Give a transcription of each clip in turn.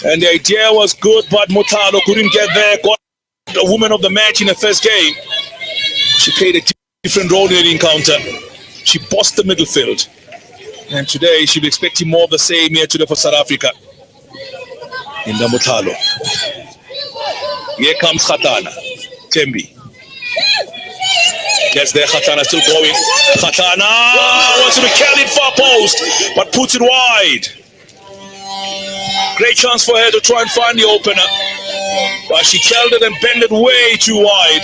And the idea was good, but Motalo couldn't get there. Got the woman of the match in the first game. She played a different role in the encounter. She bossed the midfield. And today she'll be expecting more of the same here today for South Africa. In the Motalo. Here comes Khatana. Tembi. Gets there, Khatana still going. Khatana wants to be carried far post, but puts it wide. Great chance for her to try and find the opener, but she held it and bent it way too wide.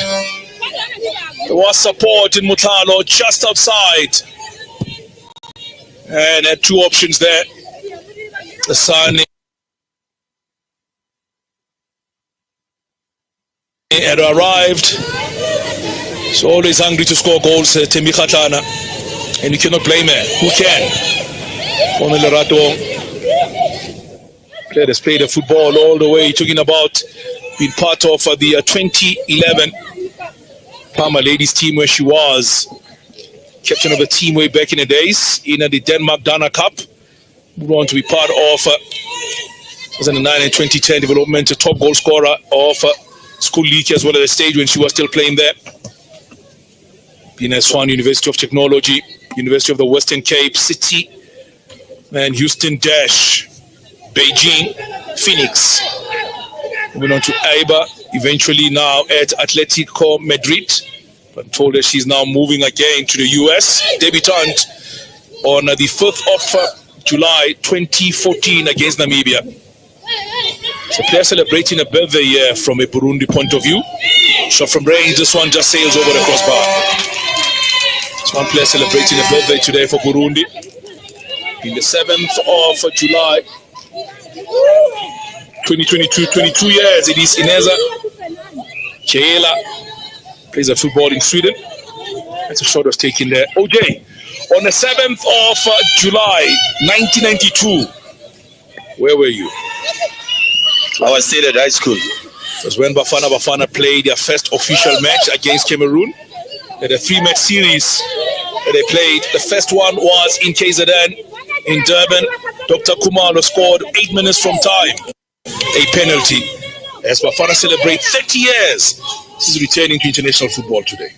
There was support in Mutalo just outside, and had two options there. The sun had arrived. So always hungry to score goals, Temi Khatana, and you cannot blame her. Who can? Only Lerato. Player has played the football all the way, talking about being part of the 2011 Parma ladies team where she was captain of the team way back in the days in the Denmark Dana Cup. Moved on to be part of 2009 and 2010 development, a top goal scorer of school league as well at the stage when she was still playing there. Been at Swan University of Technology, University of the Western Cape, City, and Houston Dash, Beijing, Phoenix. Moving on to Aiba, eventually now at Atletico Madrid. I'm told that she's now moving again to the US. Debutant on the 5th of July 2014 against Namibia. So player celebrating a birthday here from a Burundi point of view. Shot from range, this one just sails over the crossbar. This one player celebrating a birthday today for Burundi. In the 7th of July 2022, 22 years. It is Ineza Cheela. Plays a football in Sweden. That's a shot was taken there. OJ, on the 7th of July 1992, where were you? I was still at high school. It was when Bafana played their first official match against Cameroon. They had a 3-match series that they played. The first one was in KZN in Durban. Dr. Kumalo scored 8 minutes from time. A penalty. As Bafana celebrate 30 years, this is returning to international football today.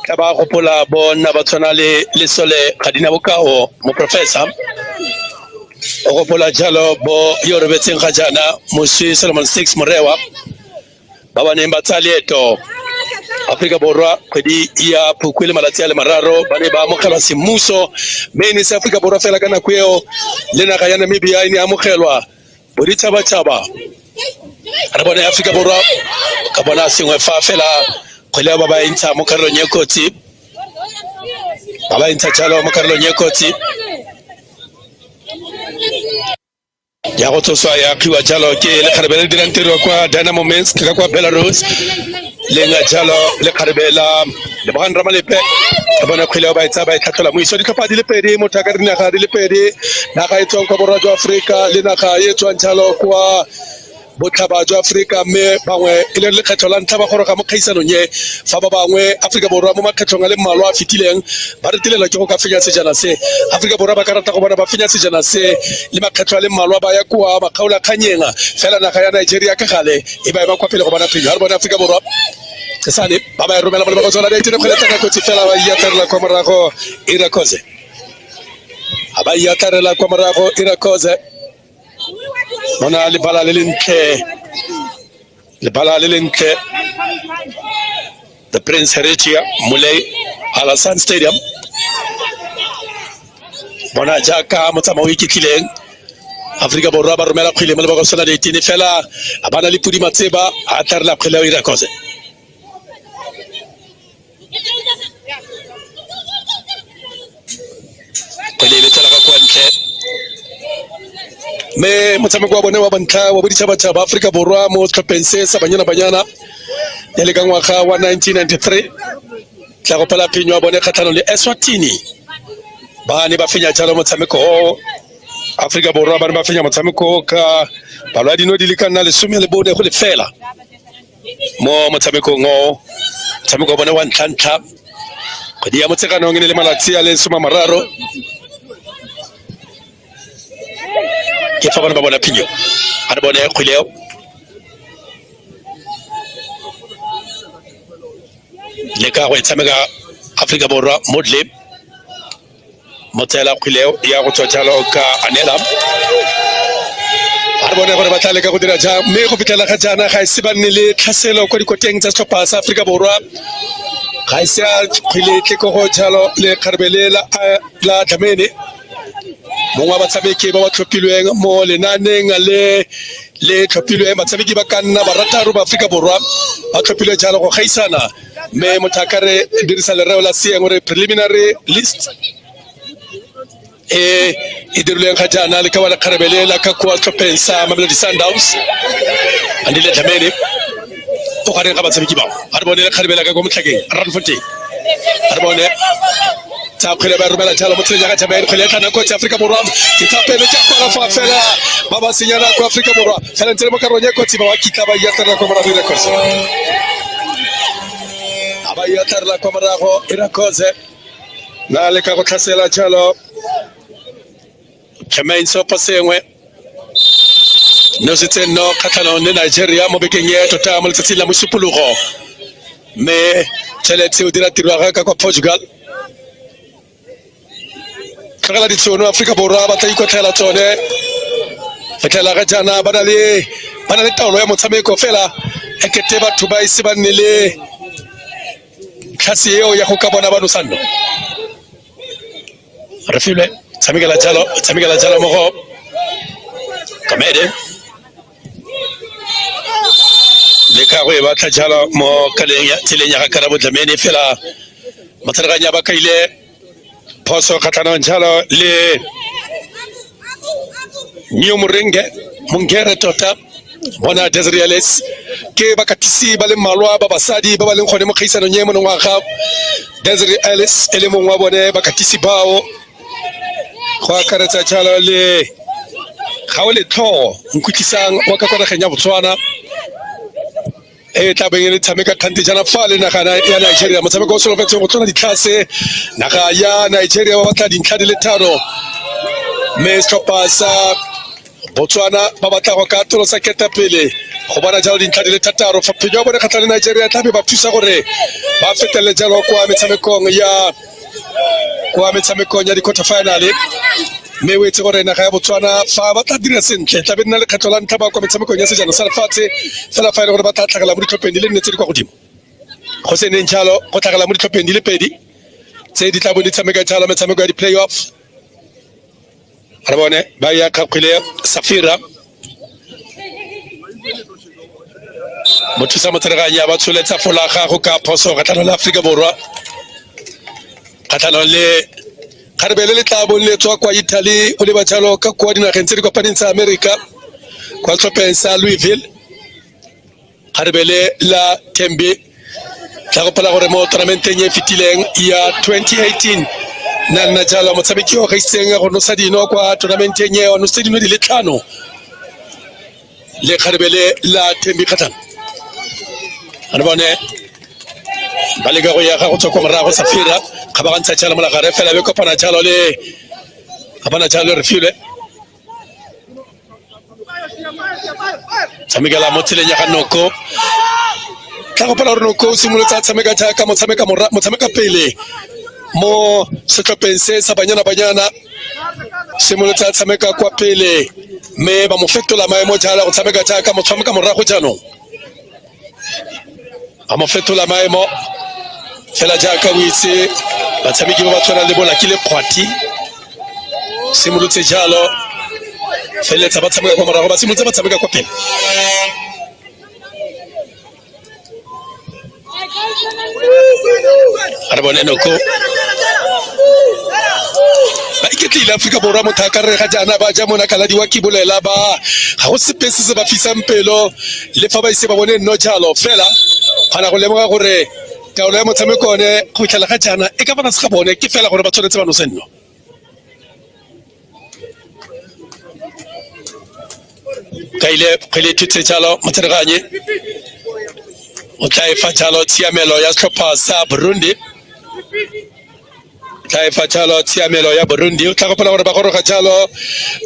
Kaba gopola bona batswana le sole kadina bokao mo professor. O gopola jalo bo yo rebetseng ga jana mo Solomon 6 Morewa. Ba ne mbatsalieto Afrika Borwa kgwedi ya Phukwi malatsi a le mararo ba ne ba amogelwa semmuso mme se Afrika Borwa fela kana kweo le naga ya Namibia ine amogelwa boditšhabatšhaba re bona Afrika Borwa ka bona sengwe fa fela kgwele ba ba intsha mo karolong ya kotsi ba ba intsha jalo mo karolong ya kotsi ya go tsoswa ya khiwa jalo ke le kharebela dirantiro kwa Dynamo Men's ka kwa Belarus le nga jalo le kharebela le ba ndra malepe bona kgwele ba itsa ba itlhatlola mo iso di tlhopha di le pedi mo thaka rena ga di le pedi naga e tswang kwa borwa jwa Afrika le naga e tswang jalo kwa botlhaba jwa Afrika mme bangwe e le lekgetho la ntlha ba goroga mo kgaisano nye fa ba bangwe Afrika Borwa mo makgetlong a le mmalwa a fitileng ba re tilela ke go ka fenya sejana se Afrika Borwa ba ka rata go bona ba fenya sejana se le makgetlo a le mmalwa ba ya kwa makgaola khanyenga fela naga ya Nigeria ka gale e ba kwa pele go bona phenyo ha re bona Afrika Borwa ke sane ba ba romela mo go tsona le tine kgwele tsa kotsi fela ba ya tarela kwa morago Irakoze aba ya tarela kwa morago Irakoze Mona le bala le lentle the Prince Heritia Muley Alassane Stadium Mona jaka motsama wiki kileng Afrika Borwa ba romela kgwele mo le ba go sona le tine fela abana le pudi matseba a tarela kgwele o Irakoze kgwele le tsela ka kwa ntle me motshameko wa bone wa bantlha wa boditšhabatšhaba Afrika Borwa mo tlhopheng se sa banyana ya le ka ngwaga wa 1993 tla go pela phenyo wa bone kgatlhanong le Eswatini ba ne ba fenya jalo motshameko o Afrika Borwa ba ne ba fenya motshameko ka balwa dino di le ka nna 14 go le fela mo motshamekong o motshameko wa bone wa ntlha kgwedi ya motseganong e ne le malatsi a le 13 ke fa bana ba bona phenyo a bone khuleo le ka go tsameka Afrika Borwa modle motela khuleo ya go tshwala ka anela a bone gore ba tlale ka go dira ja me go pitela ga jana ga se ba nne le tlhaselo kwa dikoteng tsa setlhopha sa Afrika Borwa ga se a khile ke go tshalo le kharbelela la Dlamini mongwa batshameki ba tlhophilweng mo lenaneng le tlhophilweng batshameki ba ka nna ba rataro ba Afrika Borwa ba tlhophilwe jalo go gaisana me mothakare dirisa lereo la sieng gore preliminary list e dirilweng ga jana le ka wala kharbelela ka kwa tlhophensa Mamelodi Sundowns andile Dlamini o gare ga batshameki ba a bone le kharbelela ka go motlhakeng Randfontein a bone tsa khwele ba romela jalo mo tseleng ya ga Jamael khwele tla nako tsa Afrika Borwa ke tsapele tsa kwa fa fela ba ba senyana kwa Afrika Borwa fela ntsele mo karone ko tsiba wa kitla ba ya tsara ko mara re records aba ya tsara ko mara go ira koze na le ka go tlhasela jalo Jamael so pasengwe no setse no khatlano le Nigeria mo bekeng ye tota mo letsatsi la mosupologo me tšhelete o dira tiro ga ka kwa Portugal kagala ditsono Afrika Borwa ba tla ikotlhela tsone fetela ga jana ba na le taolo ya motshameko fela ekete batho ba ise ba nne le tlhase eo ya go ka bona ba nosano re file tsamikela jalo mo go Kamede le ka go e batla jalo mo kaleng ya tseleng ya ga Karabo Dlamini fela matsheganya ba kaile poso khatlana njalo le New Mungere tota bona Desreales ke bakatisi ba le malwa ba basadi ba ba leng gone mo khaisano nye mo ngwaga Desreales ele mongwa bone bakatisi bao go akaretsa jalo le gaole tlo nkutlisang wa ka kwana genya Botswana e tla beng le tshameka kgante jana fa le nagana ya Nigeria motshameko o solofetse go tsona ditlhase naga ya Nigeria ba batla dintlha di le tharo me setlhopha sa Botswana ba batla go ka tolosa ketapele go bona jalo dintlha di le thataro fa phenyo bone kgatlha le Nigeria tla be ba thusa gore ba fetele jalo kwa metshamekong ya di quarter final me o itse gore naga ya Botswana fa ba tla dira sentle tla be nna le kgetlo la ntlha ba kwa metshamekong ya sejana sa lefatshe fela fa ile gore ba tla tlhagela mo ditlhopheng di le nne tse di kwa godimo go se neng jalo go tlhagela mo ditlhopheng di le pedi tse di tla bo di tshameka jalo metshameko ya di-playoff re bone ba ya kgwele Safira mothusa motsereganya ba tsholetsa folaga go ka phoso kgatlhanong le Afrika Borwa kgatlhanong le Karbele le tla bonle tswa kwa Italy o le batjalo ka kwa dinageng tse di kopaneng tsa America kwa tlhopheng sa Louisville Karbele la Tembe tla go pala gore mo tournamenteng e fitileng ya 2018 nna jalo motshameki o gaiseng go nosa dino kwa tournamenteng e o nosa dino di le 5 le Karbele la Tembe khatlana ana bone bale go ya go tswa kwa morago Safira ga ba gantsha tšhala mola gare fela be kopana jalo le ga bana jalo refile tsamekela mo tseleng ya ga Noko tla go pala gore Noko o simolotsa tsameka jaaka motshameka pele mo setlhopheng se sa banyana simolotsa tsameka kwa pele me ba mo fetola maemo jalo go tsameka jaaka motshameka morago jaanong ba mo fetola maemo fela jaaka o itse batshameki ba tshwana le bola ke le kgwati simolotse jalo feletsa ba tshameka kwa morago ba simolotse ba tshameka kwa pele re bone Noko ba iketlile Afrika Borwa motho a ka re ga jana ba ja mona kaladi wa kibolela ba ga go sepese se ba fisang pelo le fa ba ise ba bone no jalo fela gana go lemoga gore taolo ya motshameko one go tlhela ga jana e ka bana se ga bone ke fela gore ba tshwanetse ba no senno kaile khwele tutse jalo motsereganye o tla e fa jalo tshiamelo ya setlhopha sa Burundi taifa jalo tsiamelo ya Burundi o tla go pela gore ba goroga jalo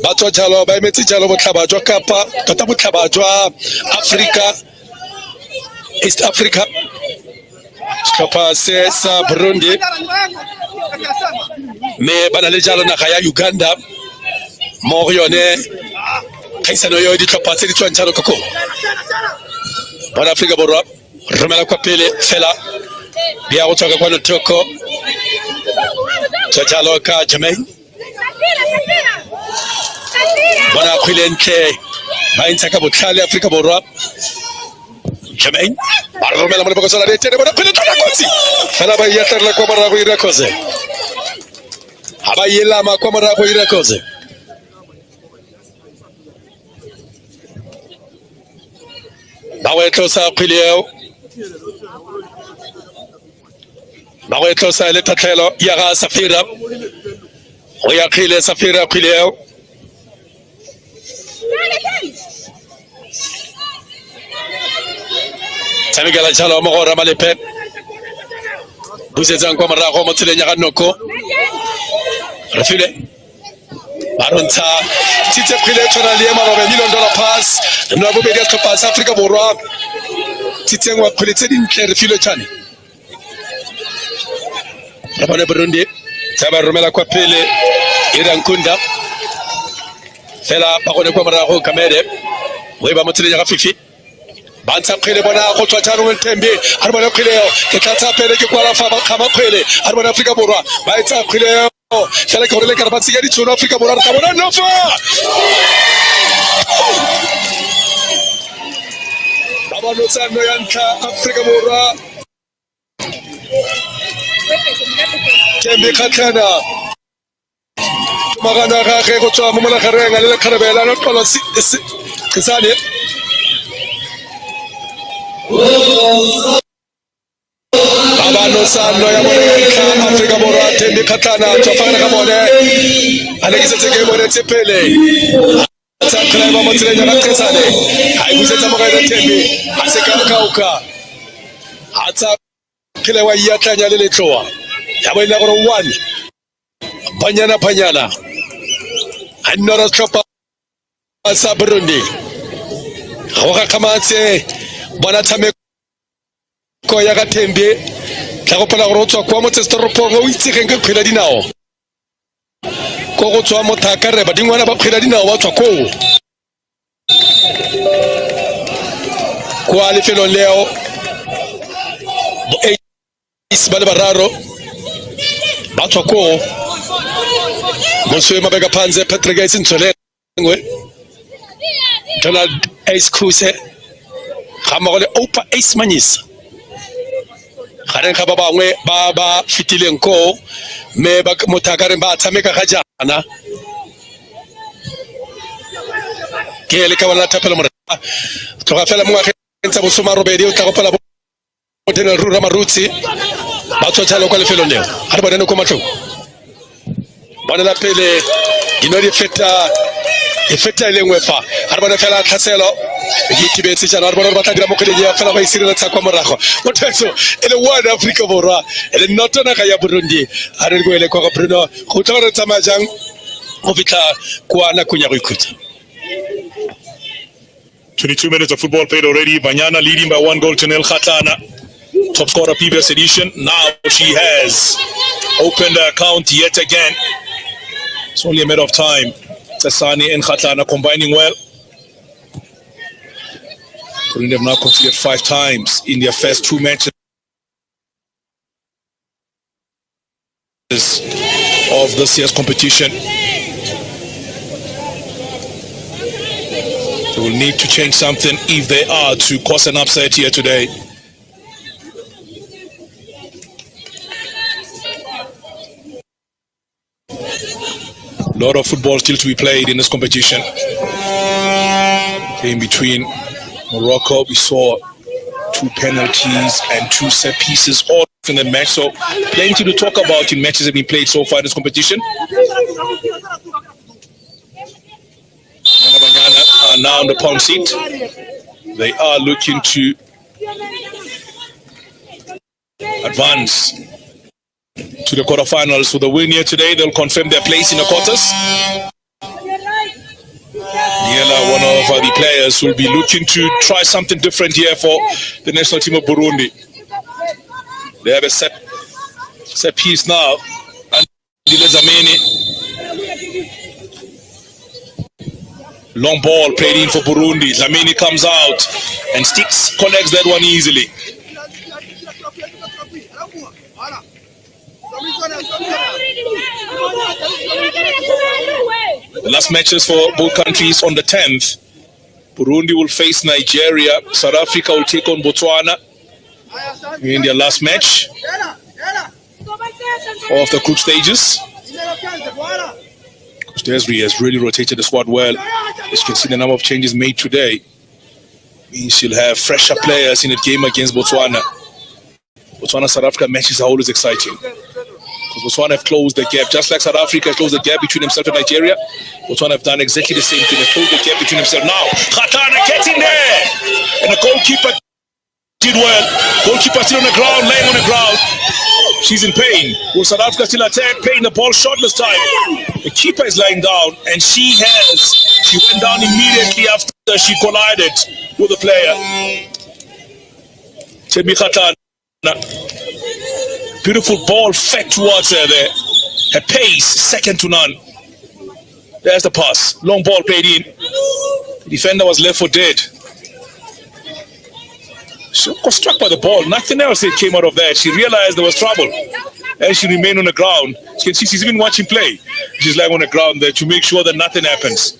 ba tswa jalo ba emetsi jalo botlhaba jwa kapa tota botlhaba jwa Africa East Africa setlhopha se sa Burundi me bana le jalo naga ya Uganda mo go yone khaisano yo ditlhopha tse di tswang jalo koko bona Africa borwa romela kwa pele fela bia go tswa kwa Notoko jalo ka Jermaine bona khwilente ba intsa ka botlhale Africa borwa Jermaine ba romela mo bokosa la retene bona phele tla kotsi fela ba yatla kwa morago ira koze aba yela ma kwa morago ira koze ba wetlosa khwileo ba wetlosa le tatlhelo ya ga Safira o ya khile Safira khwileo Samigala jalo mo go rama lepe busetsa kwa morago mo tseleng ya ga Noko refile barontsha tshitse khile tsona le $1 million pass no bo bedia tlopa sa Africa borwa tshitseng wa khile tse dintle refile tshane ra bona Burundi tsaba romela kwa pele ira nkunda fela ba gone kwa morago Kamede we ba mo tseleng ya ga Fifi bantsha khile bona go tswa tshano ntembe a re bona khile ke tlatsa pele ke kwa la fa ba khama khile a re bona Africa borwa ba etsa khile fela ke gore le ka ba tsia di tsono Africa borwa ka bona no fa ba no tsano ya ntlha Africa borwa tembe khatlana magana ga ge go tswa mo monagareng a le kharebela no tlola tsane Abano sano ya bona Africa borwa tembe khatlana tsofana ka bone a le ke ke bone tsepele tsa khla ba mo tseleng ya tsane ha e busetsa mo ga tembe a se ka kauka a tsa khile wa ya tlanya le letloa ya bona gore 1 banyana anora tshopa sa Burundi go ga khamatse bona tsame ko ya ga tembe tla go pela go tswa kwa mo tsestoropong o itsegeng ke khwela dinao ko go tswa mo thakare ba dingwana ba khwela dinao ba tswa ko kwa lefelo leo ba le bararo ba tswa ko Moswe mabeka phansi Patrick Isintsolengwe Donald Ace Khuse gamagole Opa Ace Manyisa gareng ga ba bangwe ba fitileng ko me ba mothakare ba tshameka ga jana ke le ka bona thapelo mora tloga fela mo ngwageng tsa bosoma robedi o tla go pela bo tena rura marutsi ba tsotshalo kwa lefelo leo ga re bonene ko matlong bona la pele dinodi feta ile ngwe fa ga re bona fela tlhaselo ke tibetse jana re bona re batla dira mo kgweding ya fela ba isirela tsa kwa morago mothetso ele one Africa borwa ele notona ga ya Burundi a re go ele kwa Bruno go tla re tsamaya jang go fitla kwa nakong ya go ikhutsa 22 minutes of football played already. Banyana leading by 1-0. Khatlana, top scorer previous edition. Now she has opened the account yet again. It's only a matter of time. Tasani and Khatlana combining well. Burundi have now conceded 5 times in their first 2 matches of this year's competition. They will need to change something if they are to cause an upset here today. A lot of football still to be played in this competition. In between Morocco, we saw 2 penalties and 2 set pieces all in the match. So plenty to talk about in matches that have been played so far in this competition. Are now on the palm seat. They are looking to advance to the quarterfinals. With a win here today, they'll confirm their place in the quarters. Niela, one of the players, will be looking to try something different here for the national team of Burundi. They have a set piece now. And long ball played in for Burundi. Dlamini comes out and connects that one easily. The last matches for both countries on the 10th. Burundi will face Nigeria. South Africa will take on Botswana in their last match of the group stages. Desri has really rotated the squad well. As you can see, the number of changes made today means she'll have fresher players in the game against Botswana. Botswana-South Africa matches are always exciting, because Botswana have closed the gap, just like South Africa closed the gap between themselves and Nigeria. Botswana have done exactly the same thing. They closed the gap between themselves. Now, Khatana gets in there, and the goalkeeper did well. Goalkeeper still on the ground, laying on the ground. She's in pain. Will South Africa still attack? Paying the ball short this time. The keeper is lying down, and she went down immediately after she collided with the player. Tebi Khatana. Beautiful ball fed towards her there. Her pace, second to none. There's the pass. Long ball played in. The defender was left for dead. She was struck by the ball. Nothing else that came out of that. She realized there was trouble, and she remained on the ground. You can see she's even watching play. She's lying on the ground there to make sure that nothing happens.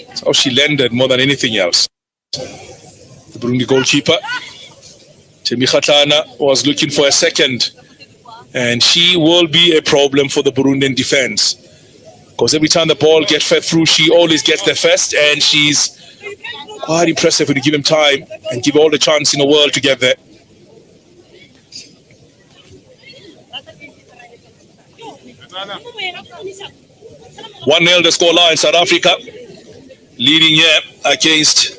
That's how she landed more than anything else. The Burundi goalkeeper, Temi Khatana, was looking for a second, and she will be a problem for the Burundian defense, because every time the ball gets fed through, she always gets there first, and she's quite impressive when you give him time and give all the chance in the world to get there. One 0 the scoreline. South Africa leading here against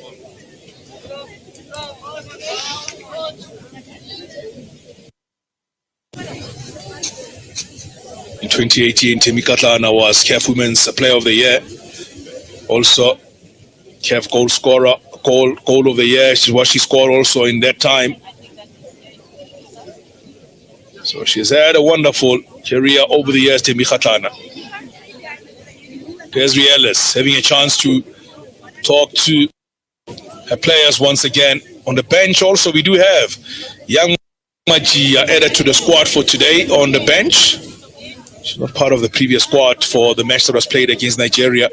in 2018. Temi Khatana was CAF Women's Player of the Year, also CAF goal scorer, goal of the year. What she scored also in that time. So she's had a wonderful career over the years, Temi Khatana. Desri Ellis having a chance to talk to her players once again. On the bench also, we do have young Majia added to the squad for today on the bench. She's not part of the previous squad for the match that was played against Nigeria,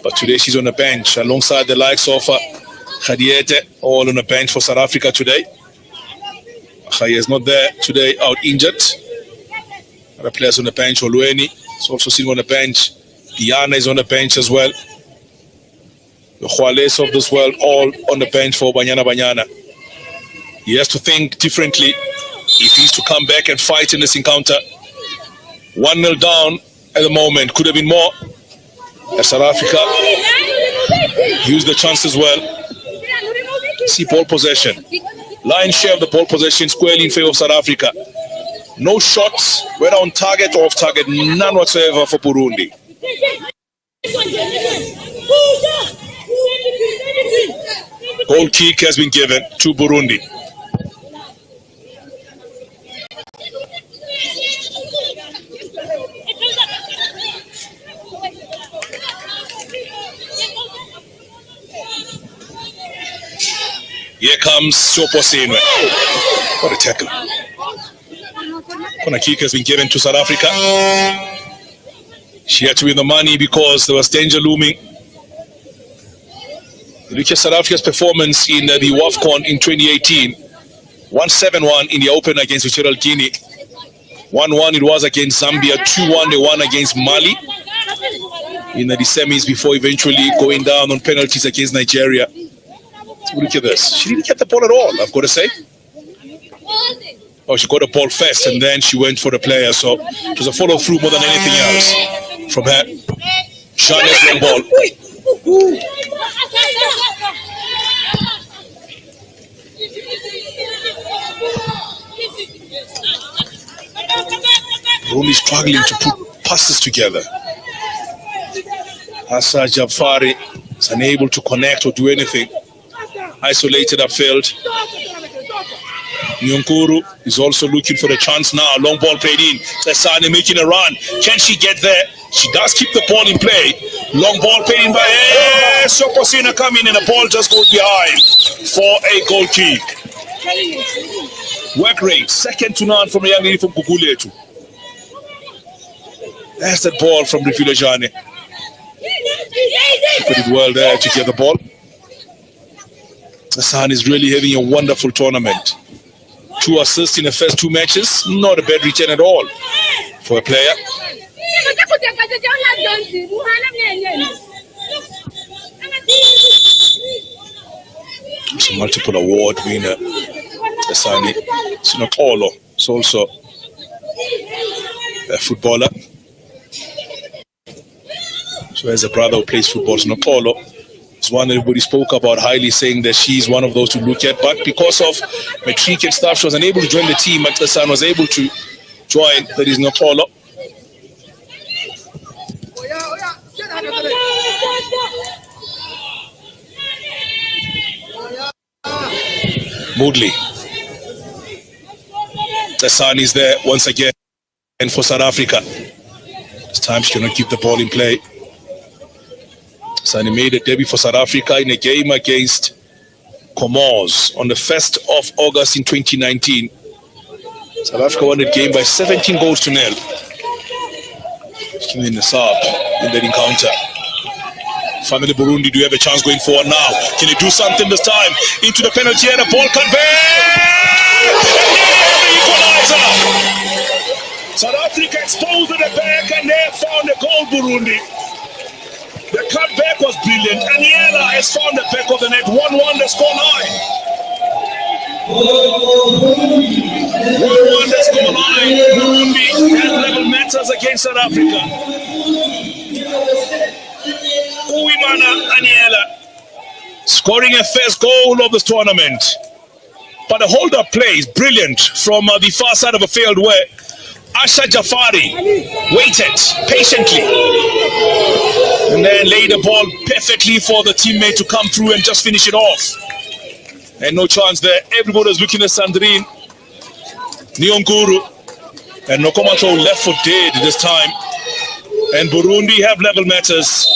but today she's on the bench alongside the likes of Khadiete, all on the bench for South Africa today. Khaya is not there today, out injured. Other players on the bench. Olueni is also sitting on the bench. Diana is on the bench as well. The Juarez of this world all on the bench for Banyana. He has to think differently if he's to come back and fight in this encounter. 1-0 down at the moment. Could have been more. As South Africa used the chance as well. See ball possession. Lion's share of the ball possession squarely in favor of South Africa. No shots, whether on target or off target, none whatsoever for Burundi. Goal kick has been given to Burundi. Here comes Soposinwe. What a tackle. Corner kick has been given to South Africa. She had to win the money because there was danger looming. Look at South Africa's performance in the WAFCON in 2018. 1-7-1 in the open against Equatorial Guinea. 1-1 it was against Zambia. 2-1 they won against Mali in the semis before eventually going down on penalties against Nigeria. So look at this. She didn't get the ball at all, I've got to say. Oh, she got the ball first and then she went for the player. So it was a follow through more than anything else from her. Shana's long ball. Burundi struggling to put passes together. Asa Jafari is unable to connect or do anything. Isolated upfield. Nyonkuru is also looking for the chance now. Long ball played in. Tesane making a run. Can she get there? She does keep the ball in play. Long ball played in by Sokosina coming and the ball just goes behind for a goal kick. Work rate, second to none from a young lady from Guguletu. That's that ball from the Villajane. Put it well there to get the ball. Hassan is really having a wonderful tournament. 2 assists in the first 2 matches. Not a bad return at all for a player. It's a multiple award winner. Hassan Sinokolo is also a footballer. So as a brother who plays football, Sinokolo is one everybody spoke about highly, saying that she's one of those to look at. But because of matric and stuff, she was unable to join the team. But her son was able to join. That is Sinokolo. Moodley. The son is there once again and for South Africa. This time she cannot keep the ball in play. Sani made a debut for South Africa in a game against Comoros on the 1st of August in 2019. South Africa won the game by 17 goals to 0. In the sub in that encounter. Family Burundi do have a chance going forward now. Can he do something this time? Into the penalty area, ball convert! The equalizer! South Africa exposed at the back and they found a goal, Burundi. The cutback was brilliant. Aniela has found the back of the net. 1-1 the scoreline. 1-1 the scoreline. Burundi have level matters against South Africa. Uwimana Aniela scoring a first goal of this tournament. But the hold-up play is brilliant from the far side of the field where Asha Jafari waited patiently and then laid the ball perfectly for the teammate to come through and just finish it off. And no chance there. Everybody was looking at Sandrine Nyonkuru and Nokomato left for dead this time. And Burundi have level matters.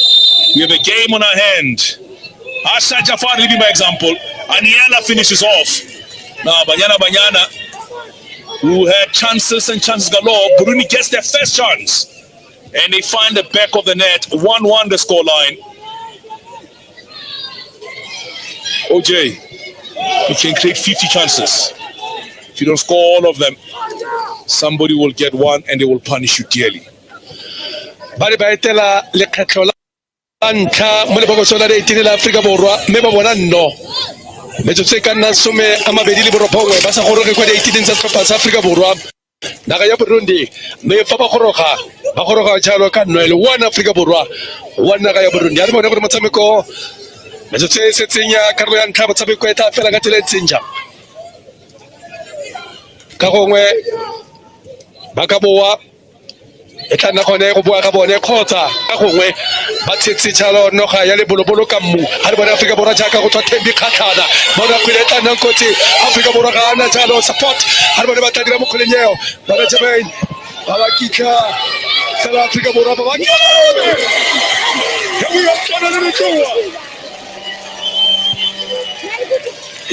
We have a game on our hand. Asha Jafari leading by example. Aniela finishes off. Now Banyana, who had chances and chances galore, Burundi gets their first chance. And they find the back of the net. 1-1 the scoreline. OJ, you can create 50 chances. If you don't score all of them, somebody will get one and they will punish you dearly. Bari baitela le katola anka mole bogosola de itinela Afrika borwa meba bona no. Metso tseka nna some amabedi le boropongwe ba sa goroge kwa di tsa tlhopha sa Afrika borwa naga ya Burundi me fa ba goroga jalo ka Noel 1 Afrika borwa 1 naga ya Burundi a re bona gore motshameko metso tse se tsenya karolo ya ntlha motshameko eta fela ka tele tsenja ka gongwe ba ka boa e tla nna gone go boa ka bone khotsa ka gongwe ba tshetse tshalo noga ya le bolobolo ka mmu ha re bona Afrika borwa jaaka go tswa thembi khatlana bona pele tla nna kotsi Afrika borwa ga ana jalo support ha re bona ba tla dira mokholenyeo ba re tsebeng ba ba kika South Africa borwa ba ba ya we are trying to do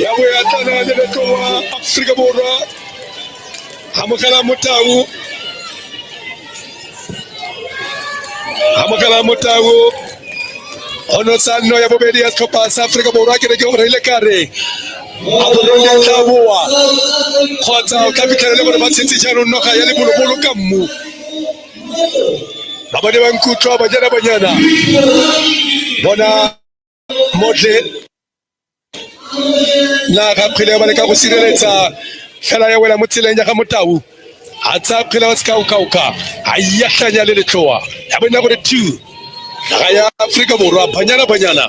ya we are trying to do Afrika borwa hamukala mutawu ono sanno ya bobedi ya Copa Africa borwa ke re ile kare Burundi tlaboa khotsa ka fitlhele gore ba tshetse jalo noga ya le bolobolo ka mmu ba bone ba nkutlo ba jana banyana bona modle na ga phele ba le ka go sireletsa fela ya wela motseleng ya ga motau a tsa phela wa ska ukauka a ya hlanya le letloa ya bona gore 2 ga ya Afrika borwa banyana 1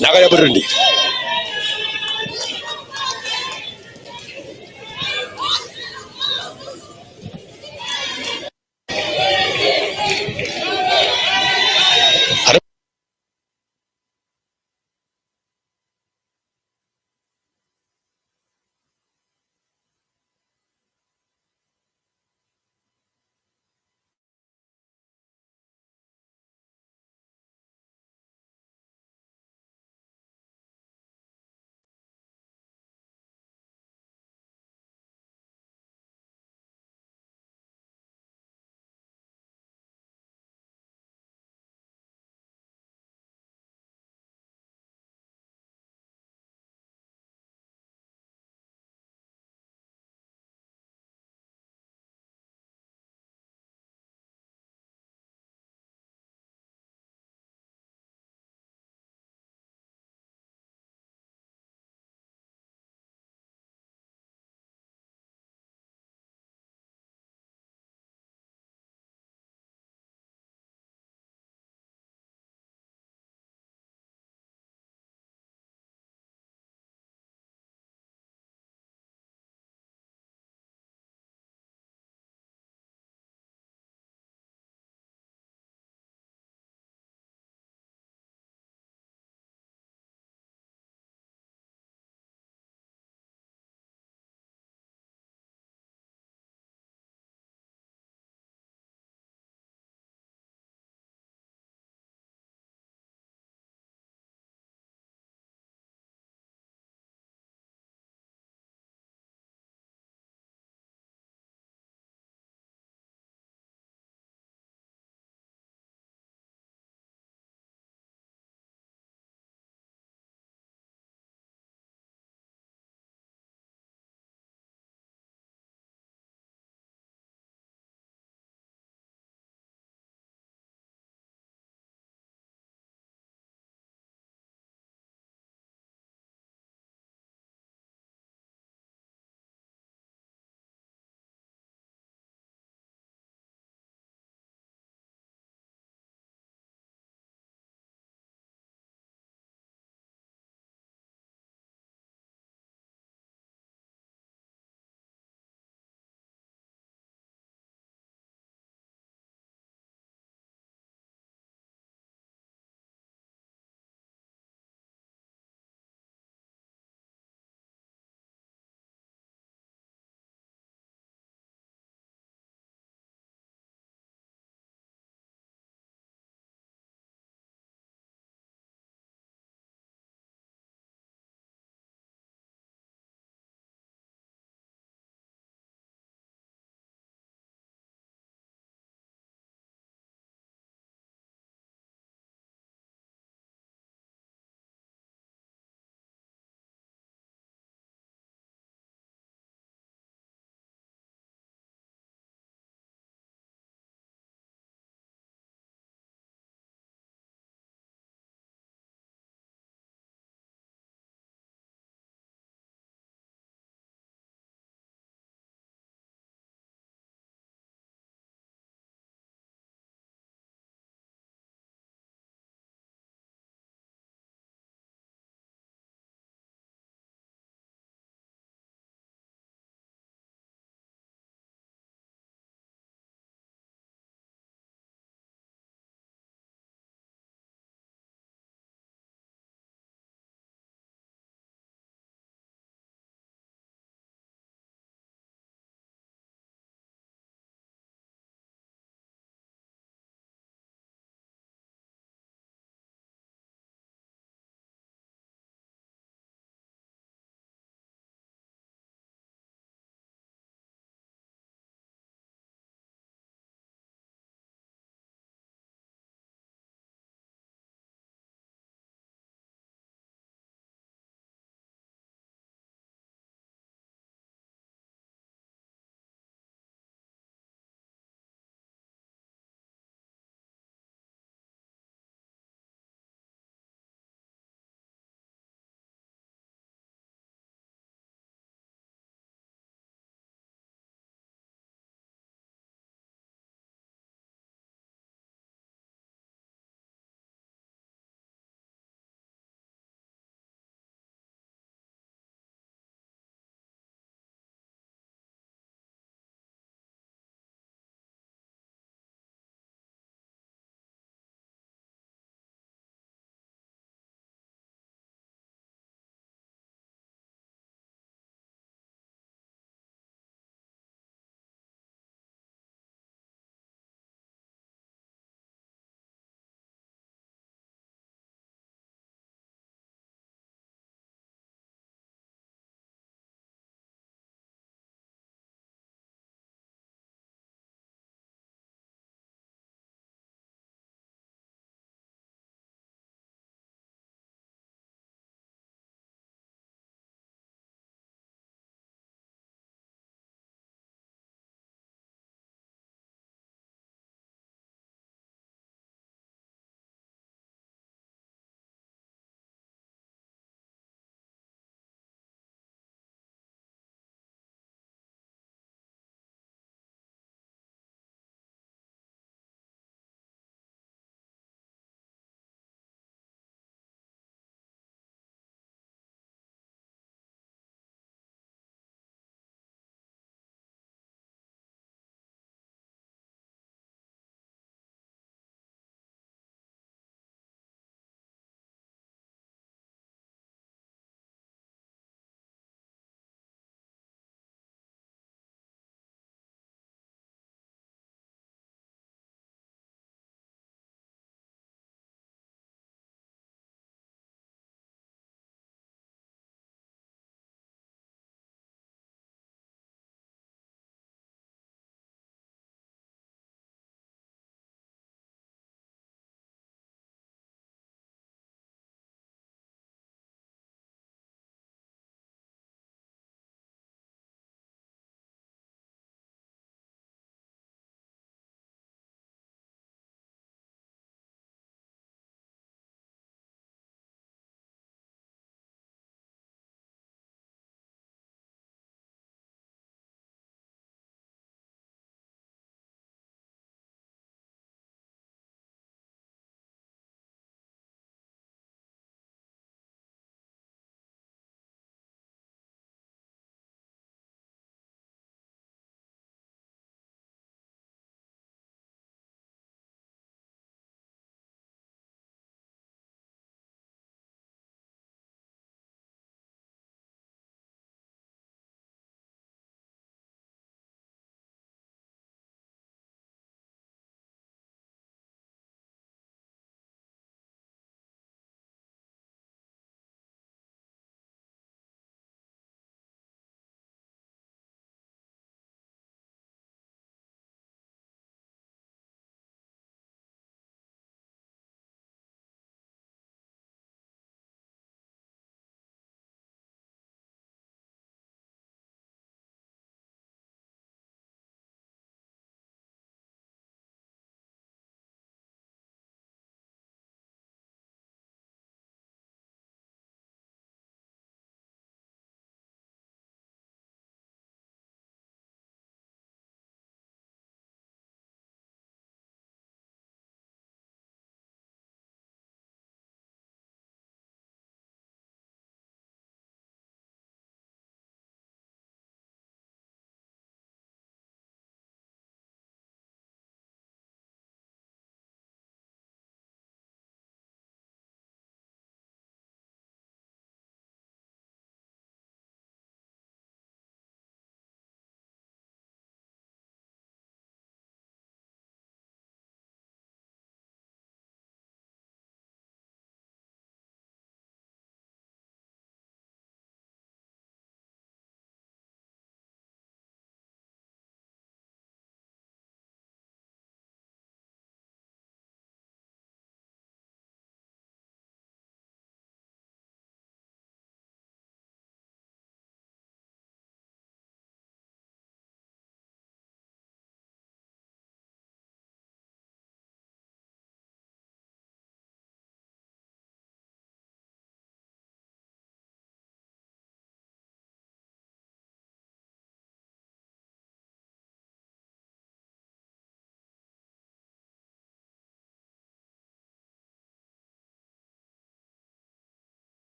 naga ya Burundi.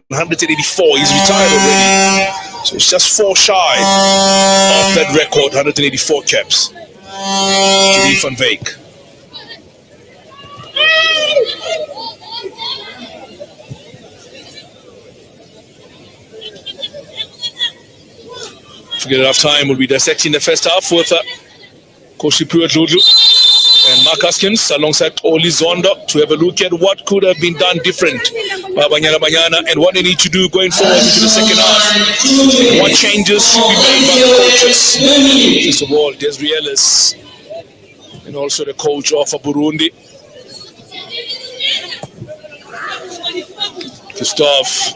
184. He's retired already. So it's just 4 shy of that record, 184 caps. Julie van Wyk. Forget enough time. We'll be dissecting the first half with Koshi Puat-Lulu and Mark Haskins alongside Oli Zondo to have a look at what could have been done different by Banyana and what they need to do going forward into the second half and what changes should be made by the coaches. First of all, Desiree Ellis and also the coach of Burundi, Christophe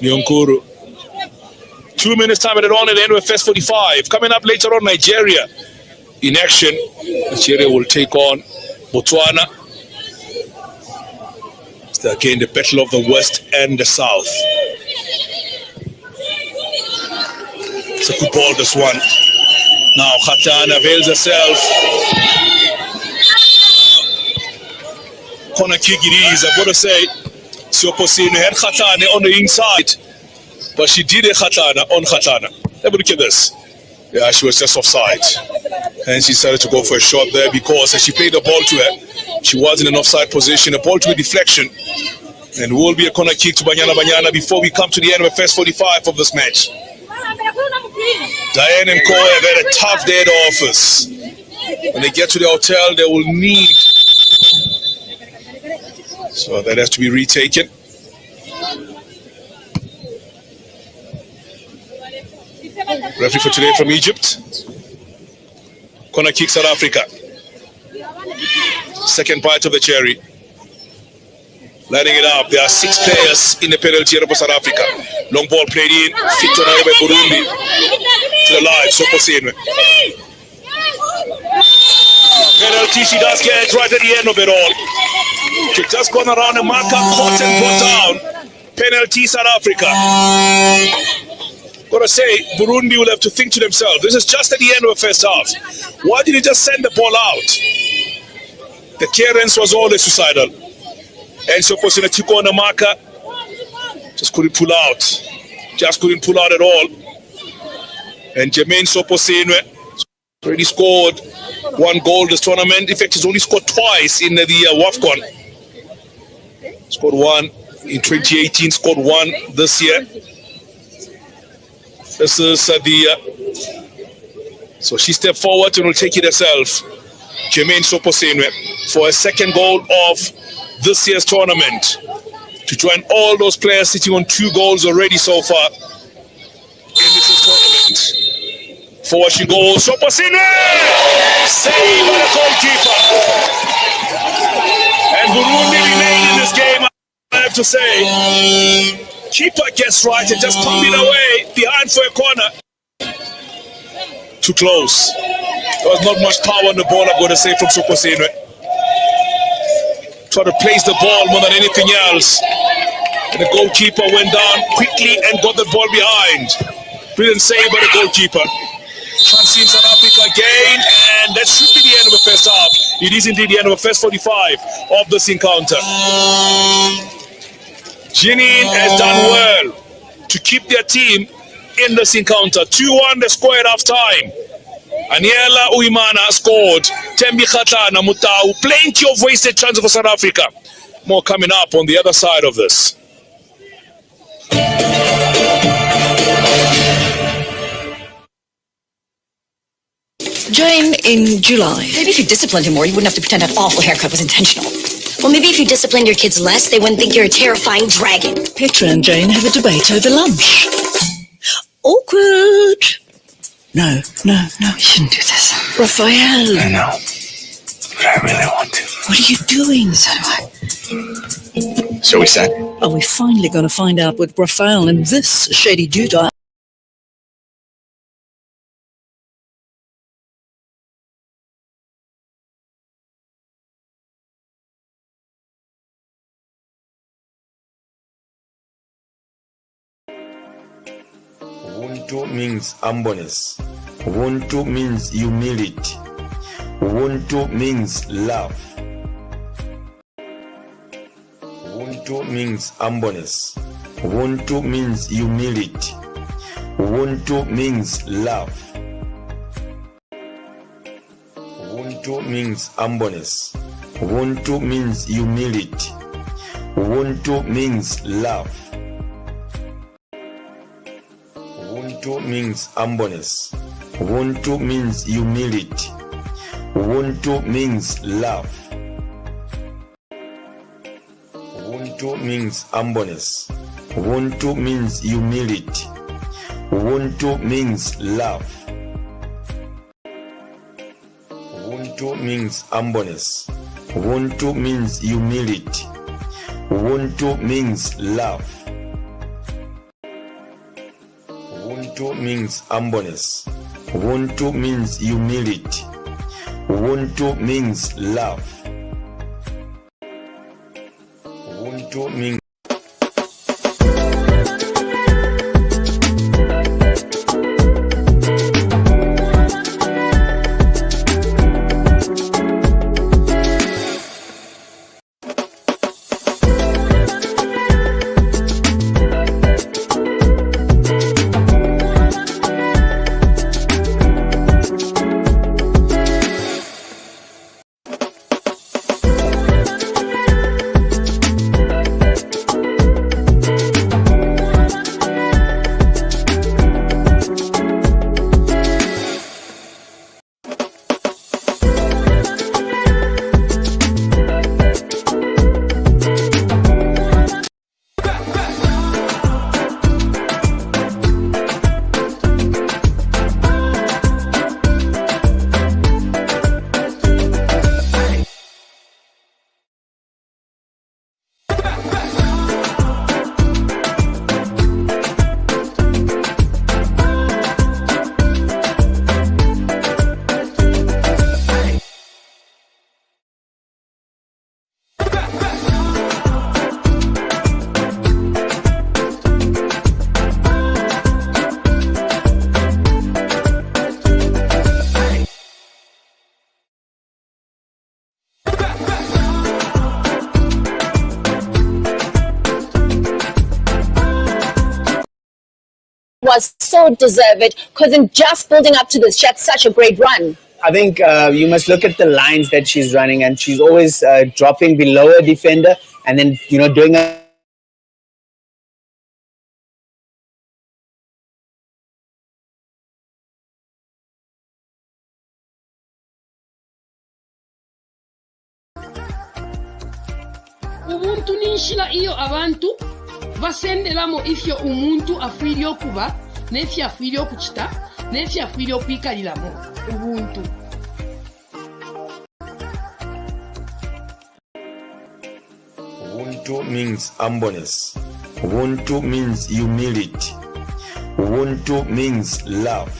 Nyonkuru. 2 minutes time added on at the end of first 45. Coming up later on, Nigeria in action. Nigeria will take on Botswana. It's again the battle of the West and the South. It's a good ball, this one. Now Khatan avails herself. Corner kick it is, I've got to say. Sioposino had Khatan on the inside, but she did a Khatana on Khatana. Have a look at this. Yeah, she was just offside. And she decided to go for a shot there because as she played the ball to her, she was in an offside position. A ball to a deflection. And will be a corner kick to Banyana before we come to the end of the first 45 of this match. Diane and Koya have had a tough day at the office. When they get to the hotel, they will need. So that has to be retaken. Referee for today from Egypt. Corner kick South Africa. Second bite of the cherry. Lining it up. There are 6 players in the penalty area for South Africa. Long ball played in. Fit on by Burundi. To the line. Soposenwe. Penalty. She does get it right at the end of it all. She just gone around the marker. Caught and brought down. Penalty South Africa. Gotta say, Burundi will have to think to themselves, this is just at the end of the first half. Why did he just send the ball out? The clearance was always suicidal. And Soposina took on the marker. Just couldn't pull out. Just couldn't pull out at all. And Jermaine Soposenwe already scored 1 goal this tournament. In fact, he's only scored twice in the WAFCON. Scored 1 in 2018, scored 1 this year. This is so she stepped forward and will take it herself. Jermaine Soposenwe for a second goal of this year's tournament to join all those players sitting on 2 goals already so far in this tournament. Forward she goes. Soposenwe! Save by the goalkeeper. And Burundi remain in this game, I have to say. Keeper gets right and just pump it away behind for a corner. Too close. There was not much power on the ball, I'm going to say, from Soposenwe. Try to place the ball more than anything else. And the goalkeeper went down quickly and got the ball behind. Brilliant save by the goalkeeper. Chance in South Africa again, and that should be the end of the first half. It is indeed the end of the first 45 of this encounter. Jenin has done well to keep their team in this encounter. 2-1 the score at half time. Aniela Uimana scored. Tembi Khatana Mutau. Plenty of wasted chances for South Africa. More coming up on the other side of this. Jane, in July. Maybe if you disciplined him more, you wouldn't have to pretend that awful haircut was intentional. Well, maybe if you disciplined your kids less, they wouldn't think you're a terrifying dragon. Petra and Jane have a debate over lunch. Awkward. No, you shouldn't do this. Raphael. I know, but I really want to. What are you doing? So do I. So we said. Are we finally going to find out with Raphael and this shady doodah? Ubuntu means humbleness. Ubuntu means humility. Ubuntu means love. Ubuntu Ubuntu means humbleness. Ubuntu means humility. Ubuntu means love. Ubuntu means humbleness. Ubuntu means humility. Ubuntu means love. Ubuntu means humbleness. Ubuntu means humility. Ubuntu means love. Ubuntu means humbleness. Ubuntu means humility. Ubuntu means love. Ubuntu means humbleness. Ubuntu means humility. Ubuntu means love. Ubuntu means humbleness. Ubuntu means humility. Ubuntu means love. Ubuntu means was so deserved because in just building up to this, she had such a great run. I think you must look at the lines that she's running, and she's always dropping below a defender and then, doing a Ubuntu ninshila iyo abantu basenderamo ifyo umuntu afwiri okuba n'efyo afwiri okukita n'efyo afwiri okwikaliramo ubuntu. Ubuntu means humbleness. Ubuntu means humility. Ubuntu means love.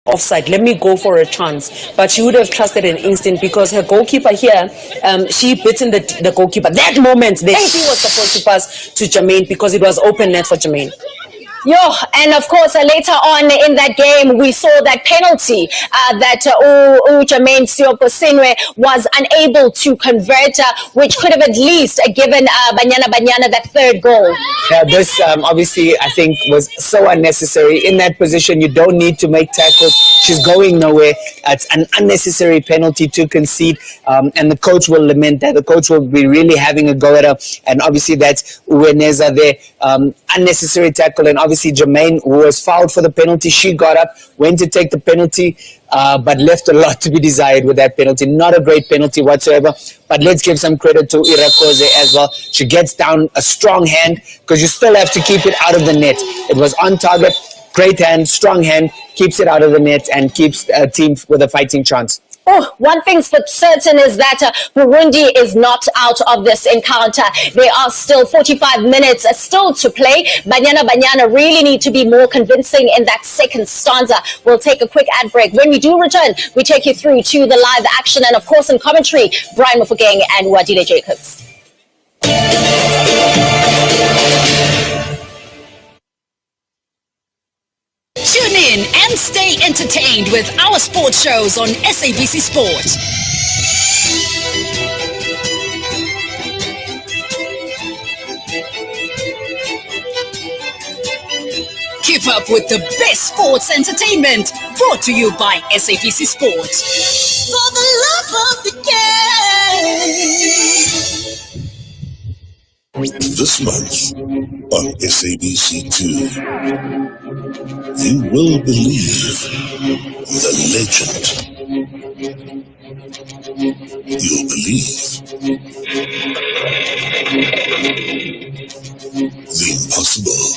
offside, let me go for a chance. But she would have trusted an instinct because her goalkeeper here, she bitten the goalkeeper. That moment, the AP was supposed to pass to Jermaine because it was open net for Jermaine. Yo, and of course, later on in that game, we saw that penalty that Jermaine Sioposinwe was unable to convert, which could have at least given Banyana that third goal. Yeah, this obviously I think was so unnecessary. In that position, you don't need to make tackles. She's going nowhere. It's an unnecessary penalty to concede, and the coach will lament that. The coach will be really having a go at her, and obviously that's Uweneza there. Unnecessary tackle, and obviously Jermaine, who was fouled for the penalty, she got up, went to take the penalty, but left a lot to be desired with that penalty. Not a great penalty whatsoever, but let's give some credit to Irakoze as well. She gets down a strong hand because you still have to keep it out of the net. It was on target, great hand, strong hand, keeps it out of the net and keeps a team with a fighting chance. Oh, one thing's for certain is that Burundi is not out of this encounter. There are still 45 minutes still to play. Banyana really need to be more convincing in that second stanza. We'll take a quick ad break. When we do return, we take you through to the live action and, of course, in commentary, Brian Mufugeng and Wadile Jacobs. Tune in and stay entertained with our sports shows on SABC Sport. Keep up with the best sports entertainment brought to you by SABC Sport. For the love of the game. This month on SABC2. You will believe the legend. You'll believe the impossible.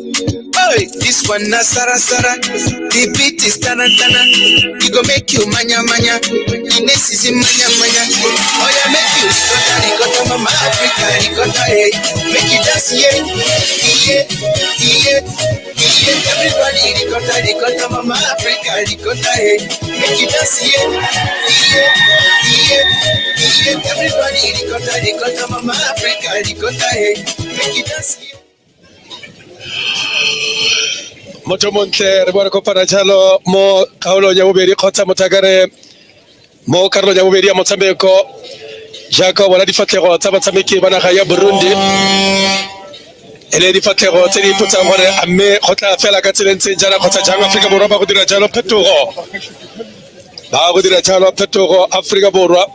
Hey, this one na Sara Sara. The beat is tana tana. It go make you manya manya. Ines is in manya manya. Oh yeah, make you ricotta, mama Africa, ricotta, hey. Make you dance, yeah, yeah, yeah, yeah. Everybody ricotta, ricotta, mama Africa, ricotta, hey. Make you dance, yeah, yeah, yeah, yeah. Everybody ricotta, ricotta, mama Africa, ricotta, hey. Make you dance, yeah. Moto monte re bona kopana jalo mo kaolo nya bobedi khotsa motagare mo karlo nya bobedi ya motshameko jaka wala difatlego tsa batsameki bana ga ya Burundi ele difatlego tse di putsa gore amme khotla fela ka tselentse jana khotsa jang Afrika borwa ba go dira jalo phetogo Afrika borwa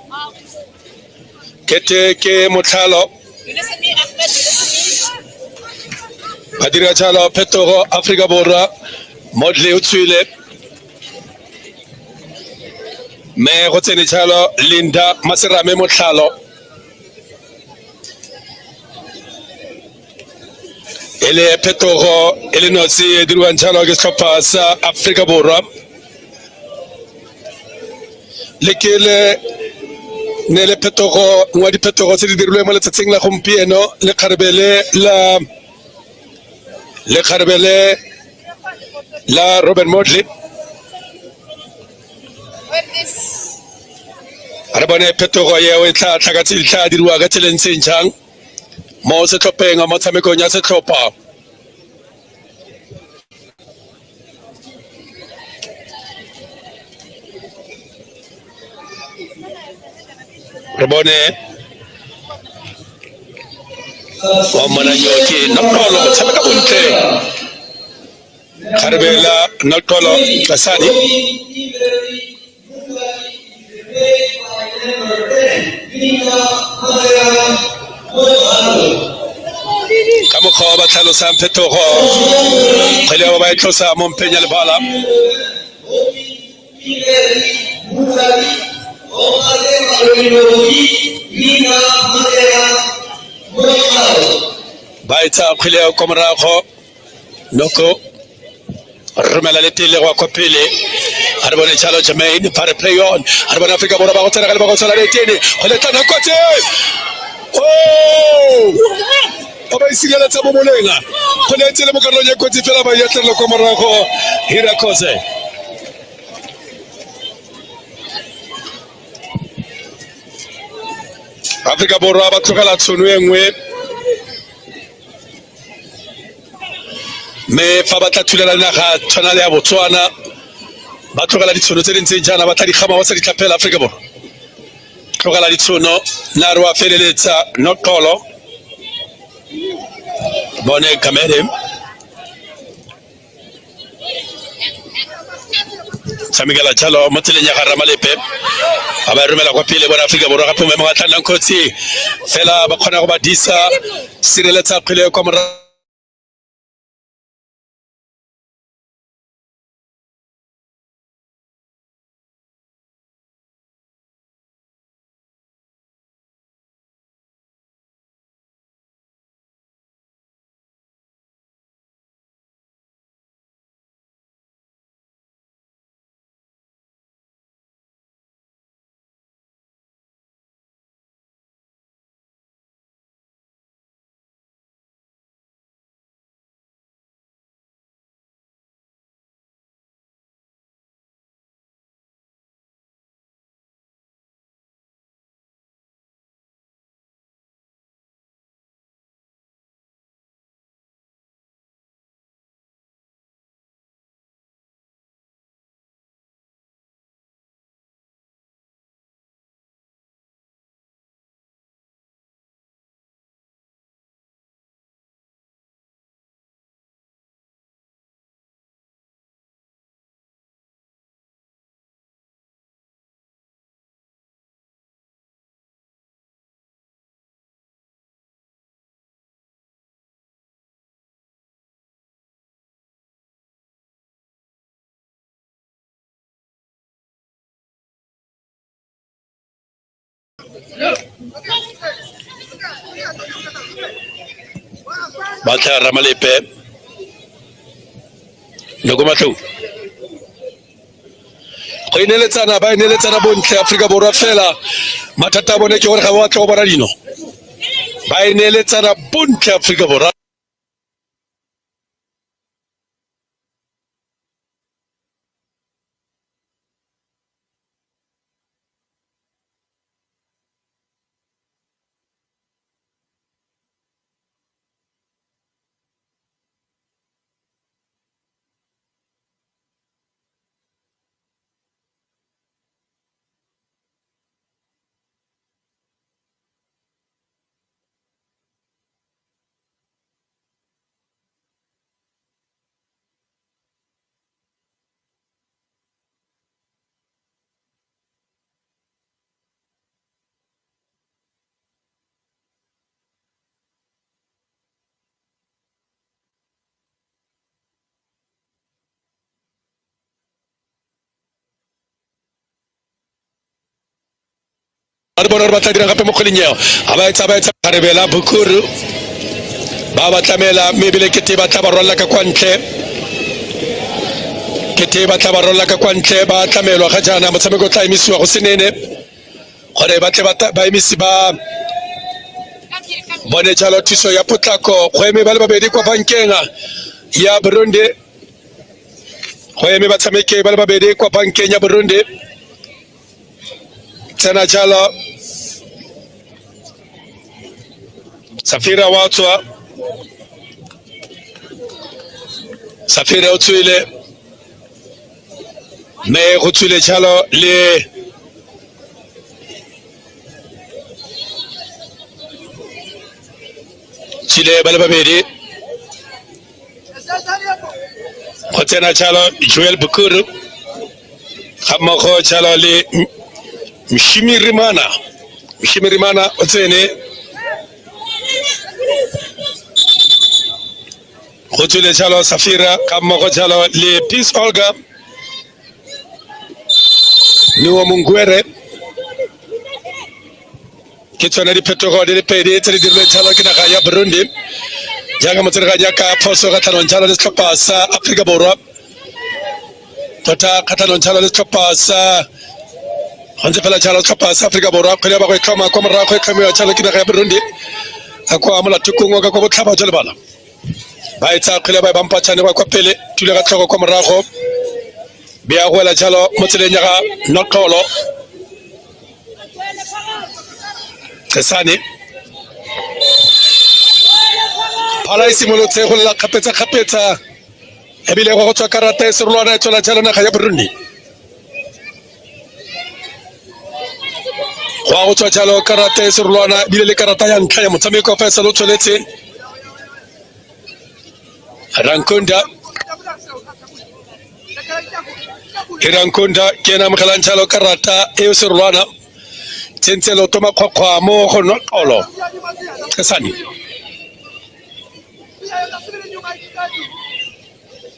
kete ke motlhalo badira jalo phetogo Afrika borwa modle o tswile me go tsene jalo Linda Maserame motlhalo ele phetogo ele notsi dirwa jalo ke setlhopha sa Afrika borwa lekele ne le phetogo ngwa di phetogo tse di dirilwe mo letsatsing la gompieno le kgarbele la Robert Modley arabone phetogo ye o tla tlhakatsi tla dirwa ka tselentse jang mo se tlhopheng mo tshamekong ya setlhopha rabone o mana nyoki nokolo tshameka bontle Karbela nokolo kasani kamo kwa batalo sa phetogo khale ba ba tlosa mo mpenya le bala baita khile ko morago noko rumela le tele go kopele arabone chalo Jermaine para play on arabone Afrika borwa ba go tsena ka le ba go tsala le tene go le tana kote oh ba isigela tsa momolenga go le tsele mo karolo ya kotsi fela ba ya tlela ko morago hira kose Afrika borwa ba tlogela tsono engwe me fa ba tla thulela naga tshwana le ya Botswana ba tlogela ditshono tse dintse jana ba tla di gama ba sa di tlapela Afrika borwa tlogela ditshono na re wa feleletsa nokolo bone kamere samigala jalo mo tseleng ya ga Ramalepe a ba romela kwa pele bona Afrika borwa gape mo ga tla nkotsi fela ba khona go ba disa sireletsa phele kwa mora Bata Ramalepe Noko matlo go ineletsana ba ineletsana bontle Afrika Borwa fela mathata a bone ke gore ga ba tlo bona dino ba ineletsana bontle Afrika Borwa Arbonor batadira gape mo kgolinyeo abaetsa karebela bukuru ba batlamela mebile ke teba tla ba rolla ka kwantle ke teba tla ba rolla ka kwantle ba tlamelwa ga jana motshameko tla emisiwa go senene gore ba tle ba emisi ba bone jalo thuso ya potlako go eme ba le babedi kwa bankeng ya Burundi go eme ba tshameke ba le babedi kwa bankeng ya Burundi tsena jalo Safira watswa Safira utswile me go tswile jalo le Chile ba le babedi go tsena jalo Joel Bukuru ga mmogo jalo le Mshimirimana o tsene go tswile jalo Safira ka mmogo jalo le Peace Olga Niwa Mungwere ke tsona diphetogo di le pedi tse di dirilwe jalo ke naga ya Burundi jaaka motsereganyi ka phoso ka tlhanong jalo le setlhopha sa Afrika Borwa tota ka tlhanong jalo le setlhopha sa Hanze fela jalo setlhopha sa Afrika Borwa kgwele ba go itlhoma kwa morago e tlhomiwa jalo ke naga ya Burundi ka kwa molathokong ka kwa botlhaba jalo bana ba etsa kgwele ba bampatshane kwa pele tule ka tlhoko kwa morago bea go ela jalo mo tseleng ya ga Noqolo Kesane phala isimolotse go la kgapetsa ebile go tswa karata e serolwana e tswela jalo naga ya Burundi go tswa jalo karata e serolwana bile le karata ya ntlha ya motshameko fa sa lo tsweletse Rankonda kena mkhalan jalo karata e serolwana tsentselo toma khokwa mo go Noqolo Kesane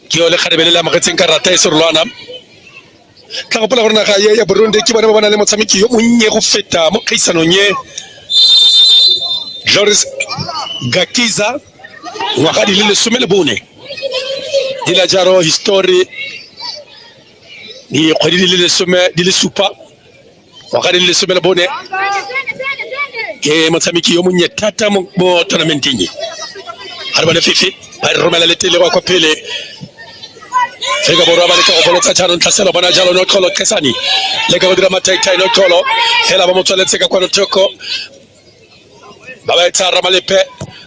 ke ole kharebele la magetseng karata e serolwana ka gopola gore naga ya Burundi ke bona ba bana le motshameki yo monnye go feta mo kaisanong ye Joris Gakiza ngwaga di le 14 di la jaro history di kgwedi di le supa ngwaga di le 14 ke motshameki yo monnye thata mo tournamenteng e a re bana fifi ba re romela le tele kwa pele Afrika Borwa ba le ka go bolotsa jalo ntlhaselo bona jalo Noqolo Kesane le ka go dira mataitai Noqolo fela ba motsweletse ka kwa Noqolo ba ba etsa Ramalepe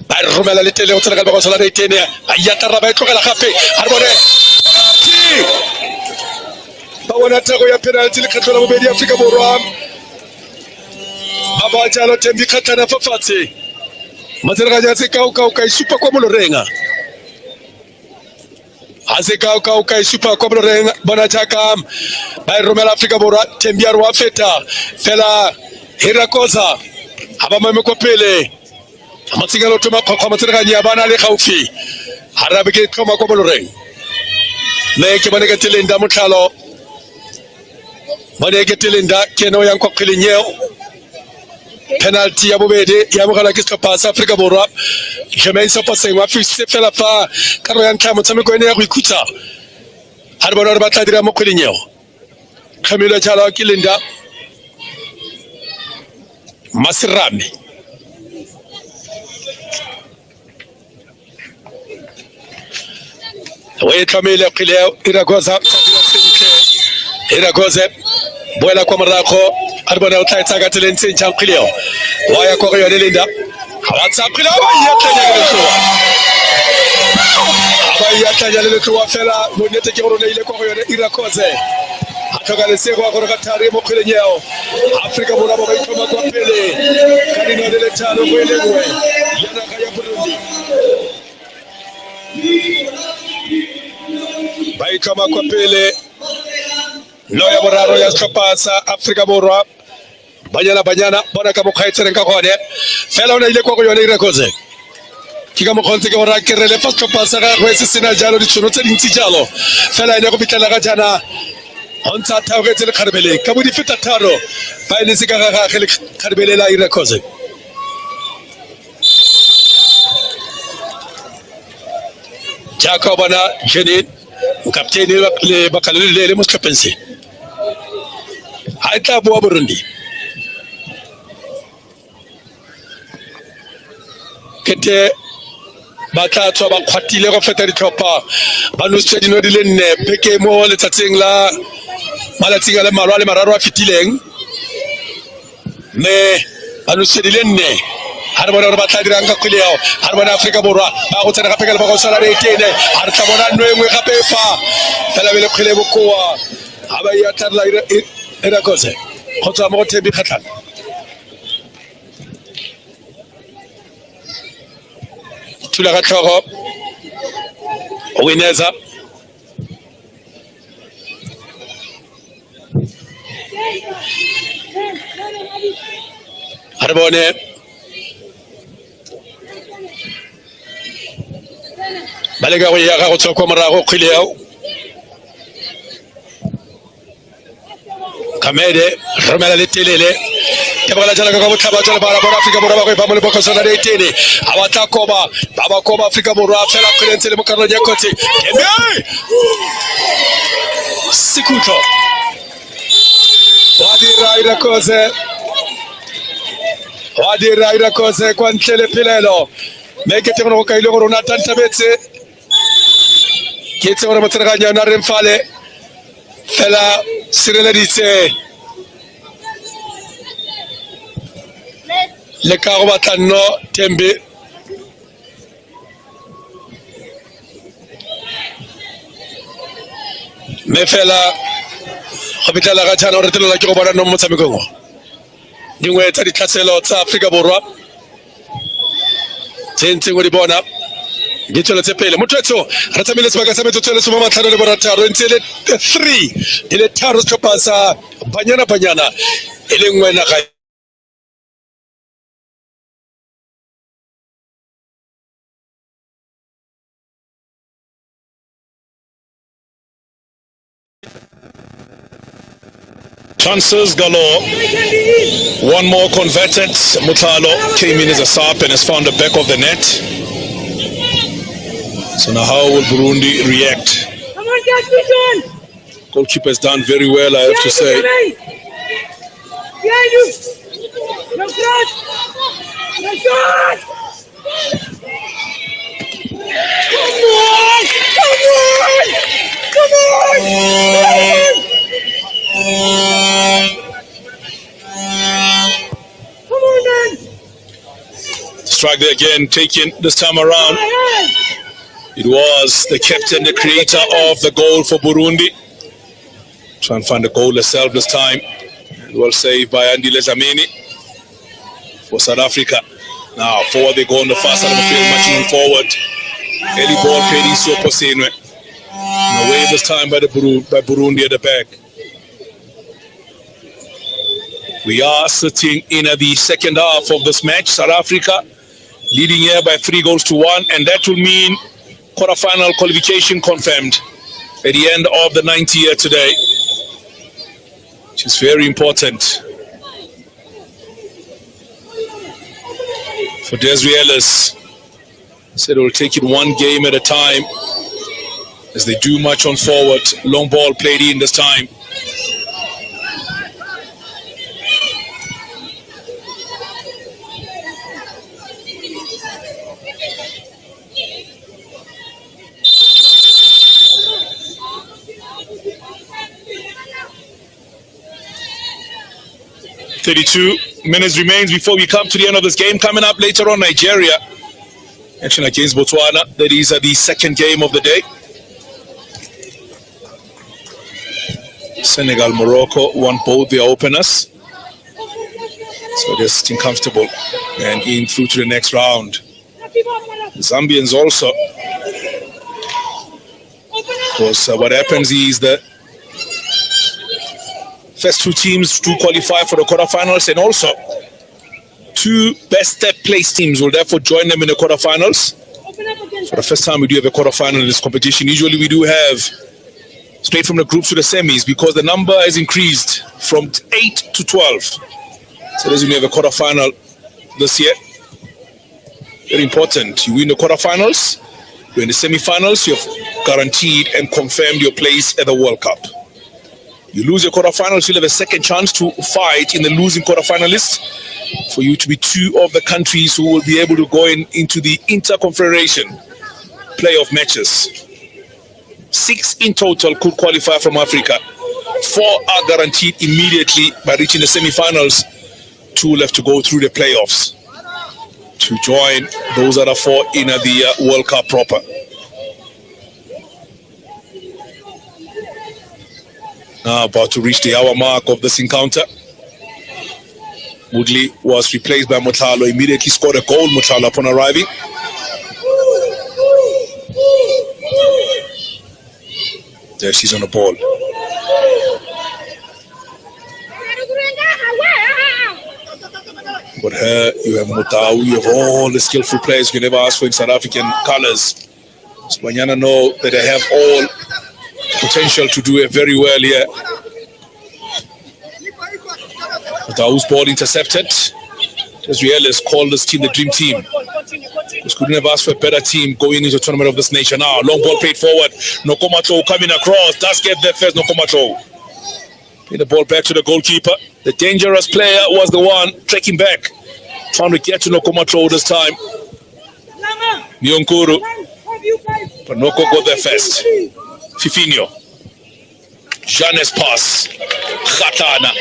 ba romela le tele go tsena ka ba go sola le tene a ya tara ba tlogela gape a re bone ba bona tago ya penalty le kgetlo la bobedi Afrika Borwa ba ba jalo Thembi Kgatlana fa fatshe matsereganyi tse ka isupa kwa Molorenga Ase ka isupa kwa Molorenga bona jaaka ba romela Afrika Borwa Thembi a re wa feta fela Hirakoza aba mame kwa pele amatsingalo toma khokho matsereganyi a bana le gaufi harabe ke thoma kwa Molorenga le ke bone ke telenda motlhalo bone ke telenda ke no yang kwa kgelinyeo penalty ya bobedi ya mogala ke setlhopha sa Afrika Borwa Jermaine Sopaseng wa fise fela fa karo ya ntlha motshameko ene ya go ikhutsa Harbona batadira mo kulinyo. Kamila Jalo Kilinda Masirami. We Kamila Kileo Iragoza Iragoze Buena Kwamarako Arbona Utaitsaga Tilensin Chankilio Waya Korea Linda What's up Abayatanya Lekuwa Fela Munete Kiborone ile Korea Iragoze Atogale kwa koroka tarimo kule nyeo Afrika Burabo baitoma kwa pele Kadino dele tano kwelewe Yana kaya Burundi Baitoma kwa pele Loya Boraro ya Skopasa Afrika Burwa Banyana Bona kamo kaitserenka kwa ne Fela una ile kwa kuyone Irakoze Kika mkonzi kwa rakirele Skopasa kwa sina jalo di chunote linti jalo Fela ina kubitala kajana Onta tawgete le karbele kabudi fita taro bayni sika khele karbele la Irakoze Jacobana Jenin kapteni le bakalele le muskapensi Aita bo Burundi Kete batatu abakwatile go feteri topa banusedi no dilenne peke mo le tatsingla malatinga le malwale mararo afitileng me banusedi lenne harbona batadira nga kuleo harbona Afrika Borwa ba go tsena ka pekela ba go sala le tene harta bona nwe gape fa fela bele khile bokoa aba ya tarla ira kose khotsa mo tebi khatlana Tula Gatoro Wineza Harbone Balega Yaga Otsokomara Kileo Kamede Romela de Telele Tabala Jala Tabajala Barabara Africa Boraba Pamela Bocosana de Tene Awatakoba Babakoba Africa Boraba Fela Kulentel Mukano Yakoti Sikuto Wadi Raira Kose Quantele Pilelo Make it on Kailo Natanta Betse Kitsa Matragana Naremfale Fela Sirenadice Le Karobatano Tembe Mefela Habitala Gatano Retelo la Kirobana no Mozambico. Niwe Tadi Caselo Africa Borwa Tenting with the Bona Gitola Tepele Muteto Ratamiles Bagasameto Telesuma Taro Laboratory until 3 in a Taros Capasa Banyana Elingwena. Chances galore. One more converted. Mutalo came in as a sub and has found the back of the net. So now how will Burundi react? Come on, guys, Goalkeeper's done very well, I have to say. Yeah, you. No shot. No shot. Come on. Come on. Come on. Come on, man. Strike there again, taken this time around. It was the captain, the creator of the goal for Burundi. Try and find the goal herself this time. And well saved by Andy Lezamini for South Africa. Now forward they go on the far side of the field, marching forward. Early ball played so Posenwe. Away this time by Burundi at the back. We are sitting in at the second half of this match. South Africa leading here by 3-1, and that will mean quarterfinal qualification confirmed at the end of the 90 year today, which is very important for Desiree Ellis. Said we'll take it one game at a time. as they do much on forward. Long ball played in this time. .32 minutes remains before we come to the end of this game. Coming up later on, Nigeria action against Botswana. That is the second game of the day. Senegal, Morocco won both their openers, so they're sitting comfortable and in through to the next round. The Zambians also, because what happens is that first two teams to qualify for the quarterfinals, and also two best third place teams will therefore join them in the quarterfinals. For the first time we do have a quarterfinal in this competition. Usually we do have straight from the groups to the semis, because the number has increased from 8 to 12. So there's only have a quarterfinal this year. Very important. You win the quarterfinals, you're in the semifinals, you've guaranteed and confirmed your place at the World Cup. You lose your quarterfinals, you'll have a second chance to fight in the losing quarterfinalists for you to be two of the countries who will be able to go into the Interconfederation playoff matches. 6 in total could qualify from Africa. 4 are guaranteed immediately by reaching the semifinals. 2 left to go through the playoffs to join those other 4 in the World Cup proper. Now about to reach the hour mark of this encounter. Woodley was replaced by Motlhalo, immediately scored a goal, Motlhalo, upon arriving. There she's on the ball. But here you have Mutau, you have all the skillful players you can never ask for in South African colours. So Banyana know that they have all potential to do it very well here. Mutau's ball intercepted. Israel has called this team the dream team. Because couldn't have asked for a better team going into a tournament of this nature now. Long ball played forward. Nokomato coming across. Does get there first, Nokomato. Play the ball back to the goalkeeper. The dangerous player was the one trekking back, trying to get to Nokomato this time. Nyonkuru. But Noko got there first. Fifinho. Janes pass. Khatana.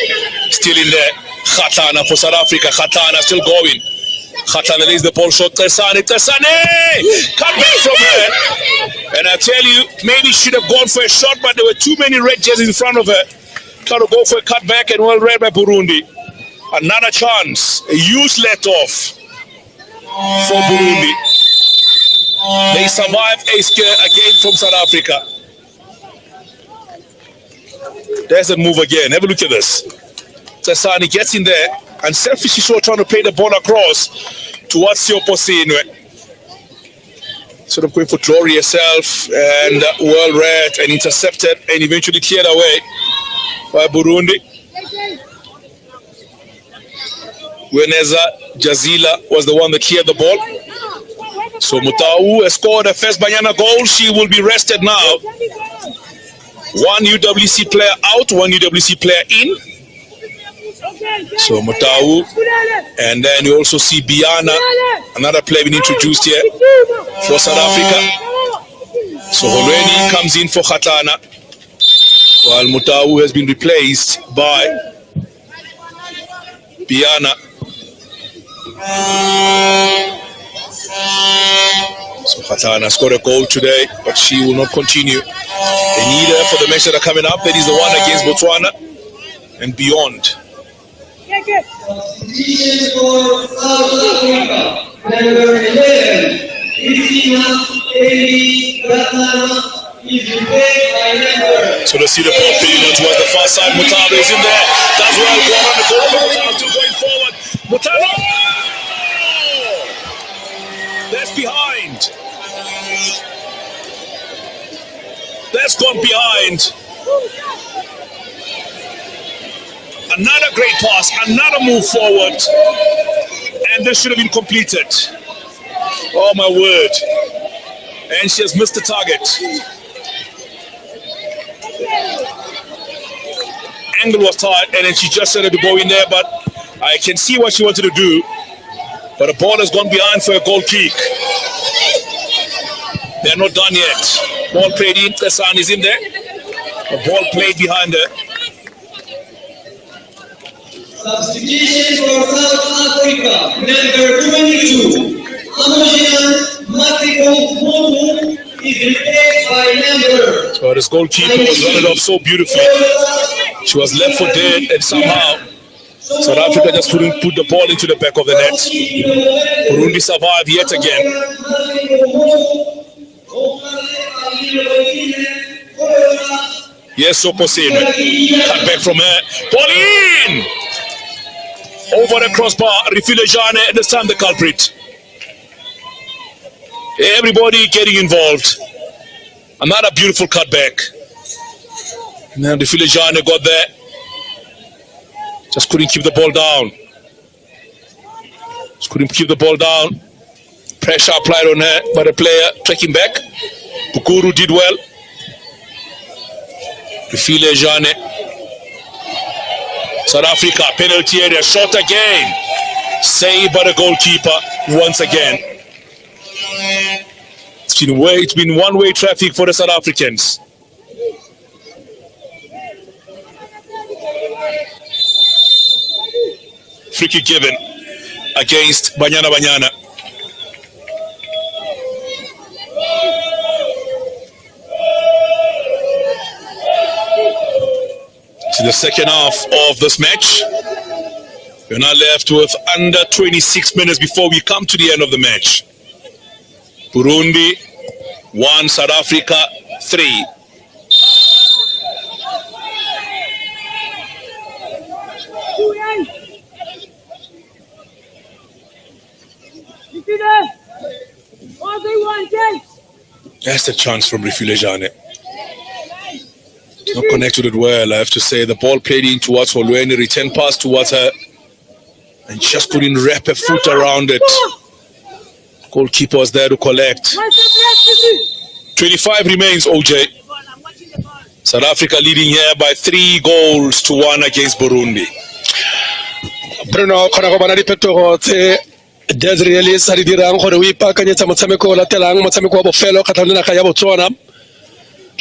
Still in there. Khatana for South Africa. Khatana still going. Khatana lays the ball short. Tesane. Cut back from her. And I tell you, maybe should have gone for a shot, but there were too many red jerseys in front of her. Trying to go for a cutback, and well read by Burundi. Another chance. A huge let-off for Burundi. They survive a scare again from South Africa. There's a move again. Have a look at this. Tesani gets in there and selfishly so trying to play the ball across towards Sioposinwe. Sort of going for glory herself, and well read and intercepted and eventually cleared away by Burundi. Weneza Jazila was the one that cleared the ball. So Mutau has scored the first Banyana goal. She will be rested now. 1 UWC player out, 1 UWC player in. So Mutau, and then you also see Biana, another player being introduced here for South Africa. So Holweni comes in for Khatana, while Mutau has been replaced by Biana. So Khatana scored a goal today, but she will not continue. They need her for the match that are coming up. That is the one against Botswana and beyond. So to see the ball playing towards the far side. Mutalo is in there. That's well going on the goal. Mutalo still going forward. Mutalo! That's behind. That's gone behind. Another great pass, another move forward, and this should have been completed. Oh my word. And she has missed the target. angle was tight, and then she just started to go in there, but I can see what she wanted to do. But the ball has gone behind for a goal kick. They're not done yet. Ball played in, Kesan is in there. The ball played behind her. Substitution for South Africa, number 22. Is replaced by number. So this goalkeeper was running off so beautifully. She was left for dead, and somehow South Africa just couldn't put the ball into the back of the net. Burundi survived yet again. Yes, so possible. Cut back from her. Ball in! Over the crossbar. Refile Jane, this time the culprit. Everybody getting involved. Another beautiful cutback. Now the Filejane got there. Just couldn't keep the ball down. Just couldn't keep the ball down. Pressure applied on her by the player tracking back. Bukuru did well. The Filejane. South Africa penalty area. Shot again. Saved by the goalkeeper once again. It's been one-way traffic for the South Africans. Free kick given against Banyana. To the second half of this match. We're now left with under 26 minutes before we come to the end of the match. Burundi 1, South Africa 3. That's the chance from Refile Jane. Not connected it well, I have to say. The ball played in towards Holweni, return pass towards her, and just couldn't wrap her foot around it. Goalkeeper was there to collect. 25 remains, OJ. South Africa leading here by 3-1 against Burundi. Bruno Konagobana Petoro Desiree Saridirang gore o ipakanyetsa motshameko o latelang motshameko wa bofelo ka tlhaolena ya Botswana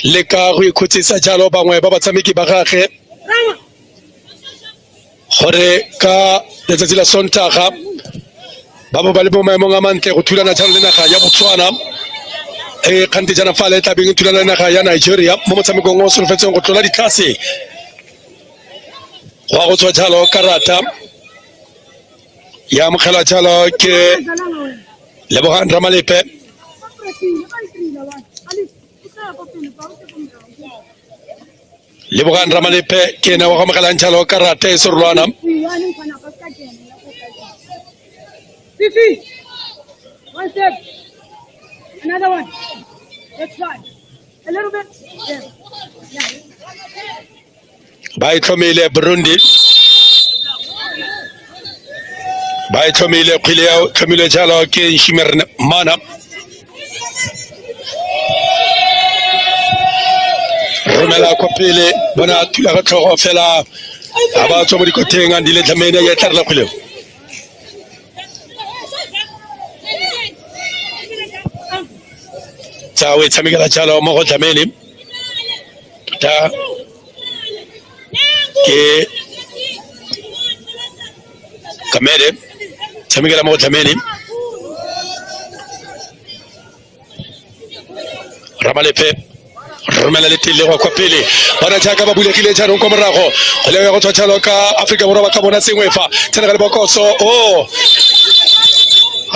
le ka go ikhutsisa jalo bangwe ba batshameki ba gagwe gore ka letsatsi la Sontaga ba ba le bo maemong a mantle go thulana jalo le naga ya Botswana kante jana fa le tabeng thulana naga ya Nigeria mo motsamekong o solofetseng go tlola ditlhase wa go tswa jalo karata ya mokgela jalo ke Lebogang Ramalepe ke na wa go mogela jalo karata e sorolwana Fifi, one step, another one, let's try, a little bit, there. Yeah. By Tomile Burundi. By Tomile Kileo, Tomile Jalo, Ken Shimer Mana. Romela Copile, Bonatula Fela, about somebody cutting and the Lamena Yatarla. Tawe Tamigala Jalo Moho Tameni. Ta ke Kamere Tamigala Moho Tameni. Ramalepe Romela Litile Wakapili. Wanataka babule kile cha nko mrago. Leo yako twachalo ka Afrika bora bakabona singwefa. Tena kale bokoso. Oh.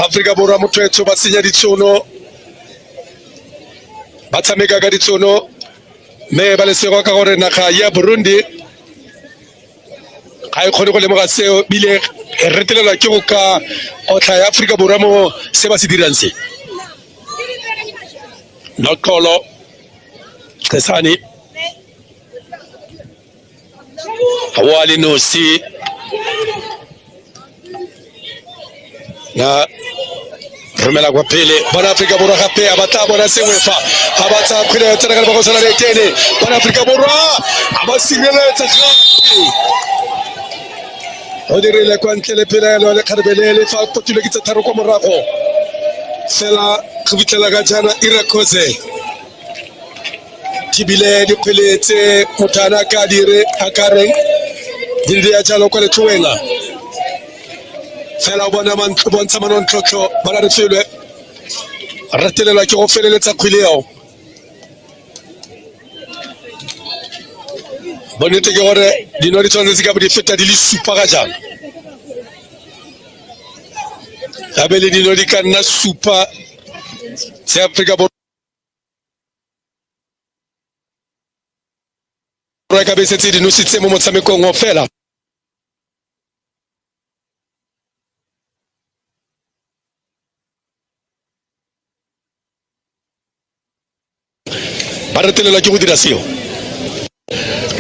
Afrika bora mutwetu basinya ditsono. Batsameka ka ditsono. Me balesego ka gore naga ya Burundi. Ga ikgone go lemoga seo bile retelelwa ke go ka otla ya Afrika bora mo se ba se dirang se. Nokolo Kesani Awali Nosi na Romela kwa pele Bana Afrika bora kape abata bona sengwefa abata khile tsena ka bogo sala le tene Bana Afrika bora abasingele tsaka o dirile kwa ntle le pelaelo le kgarbelele fa potile ke tsa tharo kwa morago fela go fitlhela ka jana Irakoze tibile di peletse motana ka dire akare di ya jalo kwa letloela fela o bona bontsha manontlhotlho bana re tswele ratelela ke go feleletsa kgweleo bonete ke gore dino di tshwanetse ka di feta di le supa ka jalo gabe le dino di ka nna supa se Afrika Borwa ka be setse di nositse mo motshamekong o fela ba retelelwa ke go dira seo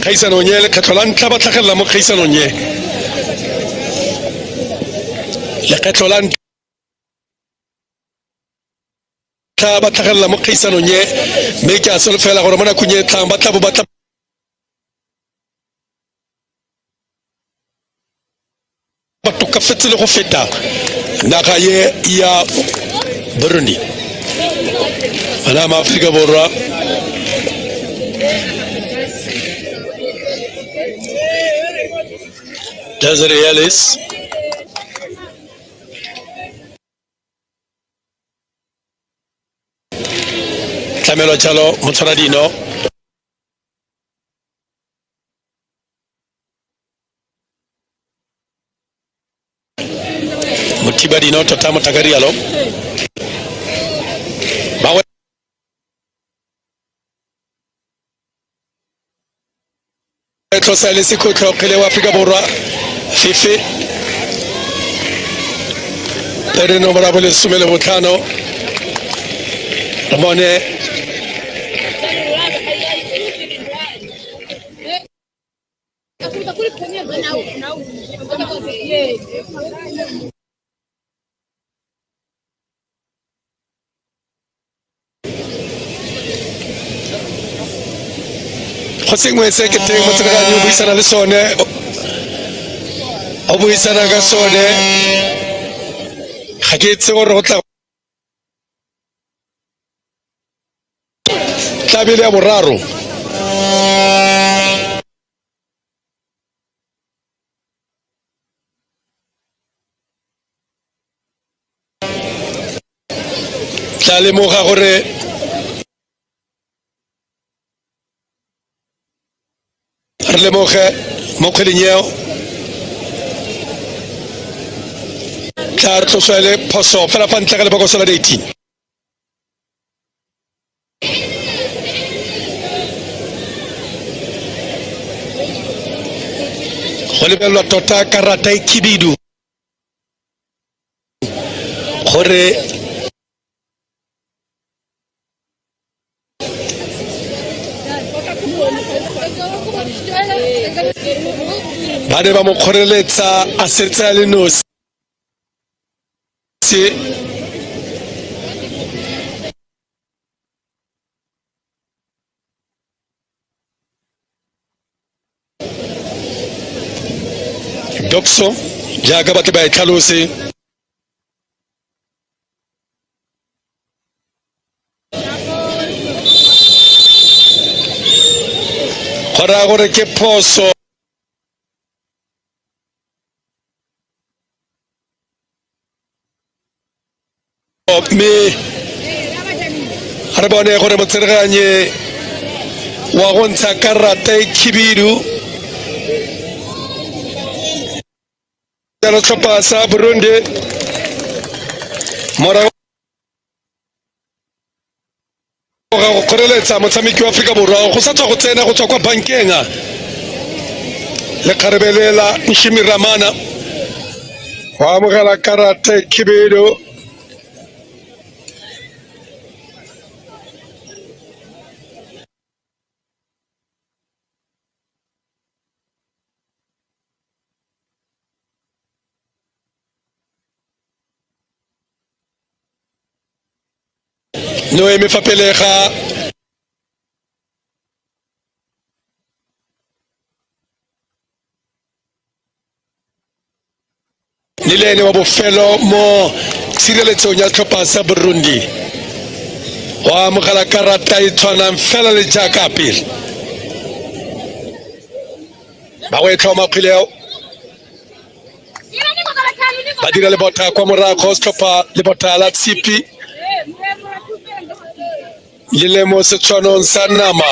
kgaisano nye le kgetlo la ntlha ba tlhagelela mo kgaisano nye le kgetlo la ntlha ba tlhagelela mo kgaisano nye mme ke a solofela gore mo nakong e tlang ba tla bo batla ba tokafetse le go feta naga ye ya Burundi bana ma Afrika Borwa Desiree Ellis tlamelo jalo motshwaradino motibadino tota motagarialo bawe tlosa le sekotlo kgele wa Afrika Borwa Fifi tere nomora bole sumele botlhano Ramone go sengwe se ke teng motsereganyi o buisana le sone o buisana ka sone ga ke itse gore go tlabele ya boraro tla lemoga gore re lemoge mo kgweding eo tla re tloswa le phoso fela fa ntle ka lebokoso la 18 go lebelelwa tota karata e khibidu gore ba ne ba mo kgoreletsa a setse a le nosi Dokso jaaka batho ba e tlhalose gora gore ke phoso me re bone gore motsereganye wa go ntsha karata e khibidu ya tlhopha sa Burundi morago go kgoreletsa motshameki wa Afrika Borwa go sa tswa go tsena go tswa kwa bankeng le kgarebelela Nshimi Ramana wa amogela karata e khibidu Noemi fa pele ga Nilene wa bofelo mo tshireletsong ya tlhopha sa Burundi. Wa mogala karata e tshwanang fela le jaaka pele. Ba go tlhoma phileo. Ba dira le bota kwa morago tlhopha le bota la tshipi. Le mo setshwanong sa nama.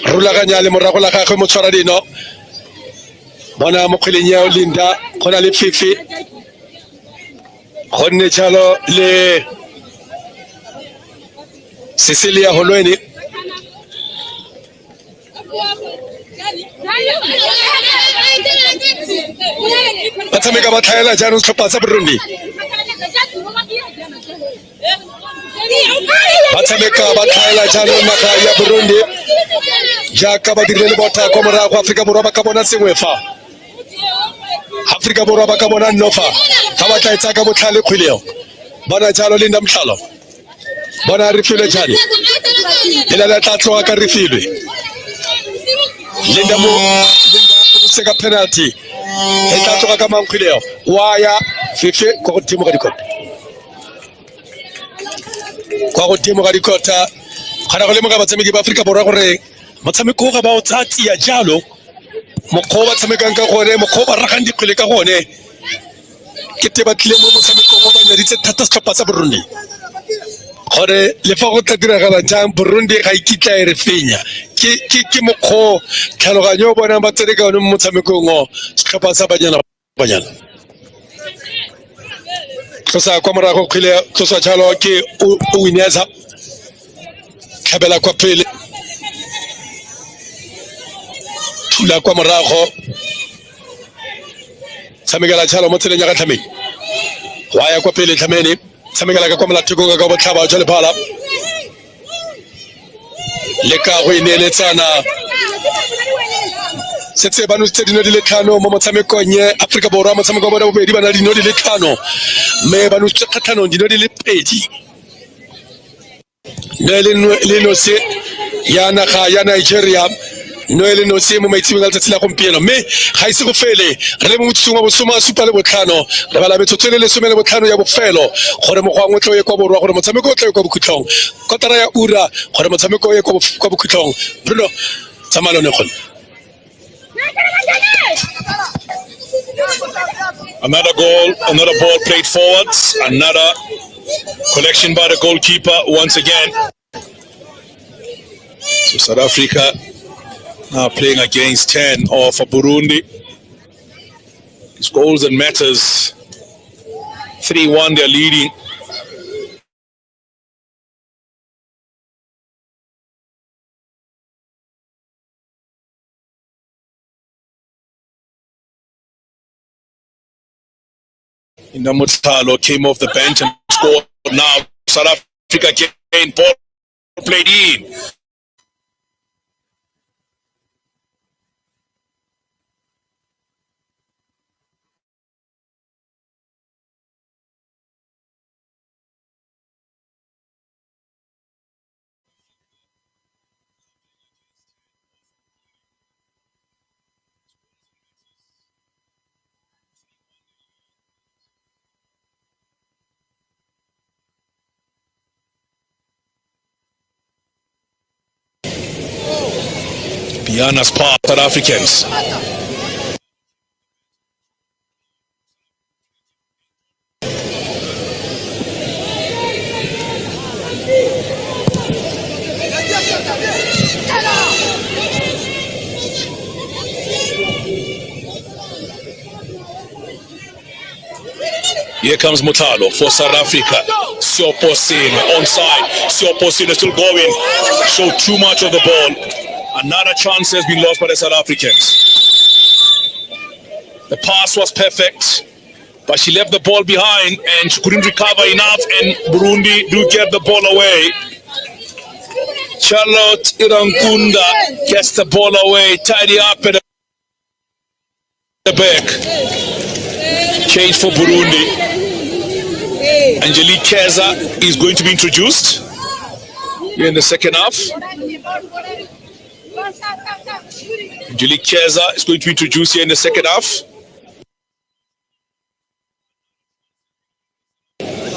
Rulaganya le morago la gagwe mo tshwara dino. Bona mo kgweleng ya Linda gona le Fifi gonne jalo le Cecilia Holweni batshameka ba tlhaela jaanong setlhopha sa Burundi batshameka ba tlhaela jaanong naga ya Burundi jaaka ba dirile le bota kwa morago Afrika Borwa ba ka bona sengwe fa Afrika Borwa ba ka bona nofa ga ba tla etsa ka botlhale kgweleo bona jalo Linda Mhlalo bona refilwe jani ela tla tloga ka refilwe Linda seka penalty e tla tloga ka mankgweleo waya Fifi go godimo ga dikota kwa godimo ga dikota gana go lemoga batshameki ba Afrika Borwa gore motshameko ga ba o tsatia jalo mokgwa ba tshamekang ka gone mokgwa ba ragang dikgwele ka gone ke te batlile mo motshamekong wa banyaditse thata setlhopha sa Burundi gore le fa go tla diragala jang Burundi ga ikitla e re fenya ke mokgwa tlhaloganyo o bonang ba tsene ka one mo motshamekong o setlhopha sa banyana tlosa kwa morago kgwele tlosa jalo ke o wineza tlhabela kwa pele la kwa morago tshamekela tshalo mo tseleng ya ka Tlhameni wa ya kwa pele Tlhameni tshamekela ka kwa molathekong ka botlhaba jwa lephala le ka go ineletsana setse ba nutse dino di le tlhano mo motshamekong ya Afrika Borwa motshameko wa bona bobedi ba na dino di le tlhano mme ba nutse kgatlhanong dino di le pedi le nosi ya naga ya Nigeria Noele no se mo maitsibeng a letsatsi la gompieno mme ga ise go fele re mo motsong wa bosoma supa le botlhano re bala metsotso le lesome le botlhano ya bofelo gore mogwang o tlo ye kwa borwa gore motshameko o tlo ye kwa bokhutlhong kotara ya ura gore motshameko o ye kwa bokhutlhong Bruno tsamalone gone Another goal, another ball played forwards, another collection by the goalkeeper once again. So South Africa now playing against 10 of Burundi. It's goals and matters. 3-1 they're leading. Inamutalo came off the bench and scored. Now South Africa again, ball played in. Piana's part, South Africans. Here comes Mutalo for South Africa. Sioposin onside. Sioposin is still going. Showed too much of the ball. Another chance has been lost by the South Africans. The pass was perfect, but she left the ball behind and she couldn't recover enough, and Burundi do get the ball away. Charlotte Irankunda gets the ball away, tidy up at the back. Change for Burundi. Angelique Keza is going to be introduced here in the second half. Angelique Keza is going to be introduced here in the second half.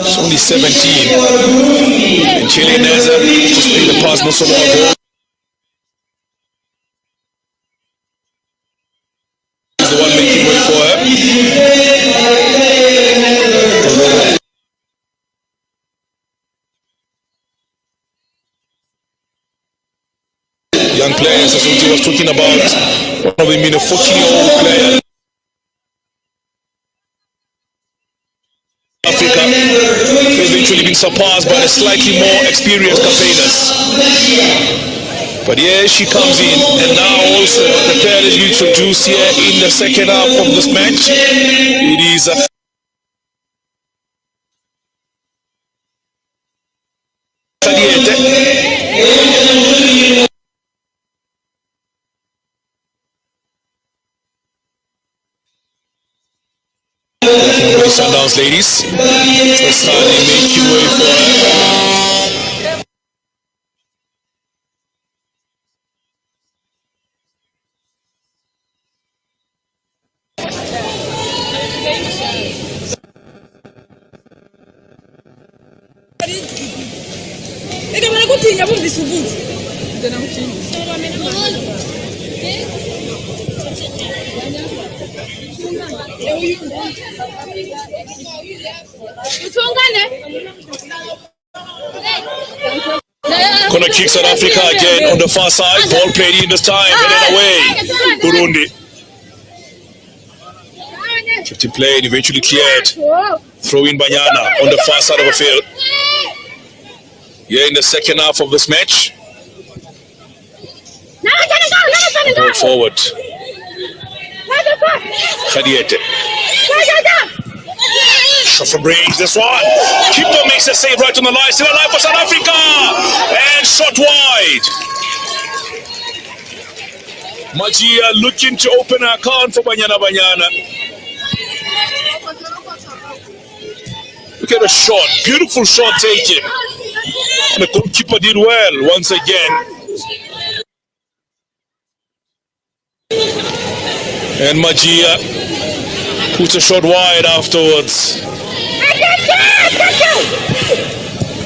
It's only 17. And Chile Neza just made the pass, no solo goal. He's the one making way for her. Young players, that's what he was talking about. One of them being a 14-year-old player. Africa, eventually been surpassed by the slightly more experienced campaigners. But yeah, she comes in, and now also the player that you introduced here in the second half of this match. It is a Sundowns ladies. So Stanley making way for her. Gonna kick South Africa again on the far side. Ball played in this time, headed away. Burundi. Kept it played, eventually cleared. Throw in Banyana on the far side of the field. Yeah, in the second half of this match. Ball forward. Khadiete. Shot from range, this one. Keeper makes a save right on the line. Still alive for South Africa. And shot wide. Magia looking to open an account for Banyana. Look at the shot. Beautiful shot taken. And the goalkeeper did well once again. And Magia puts a shot wide afterwards.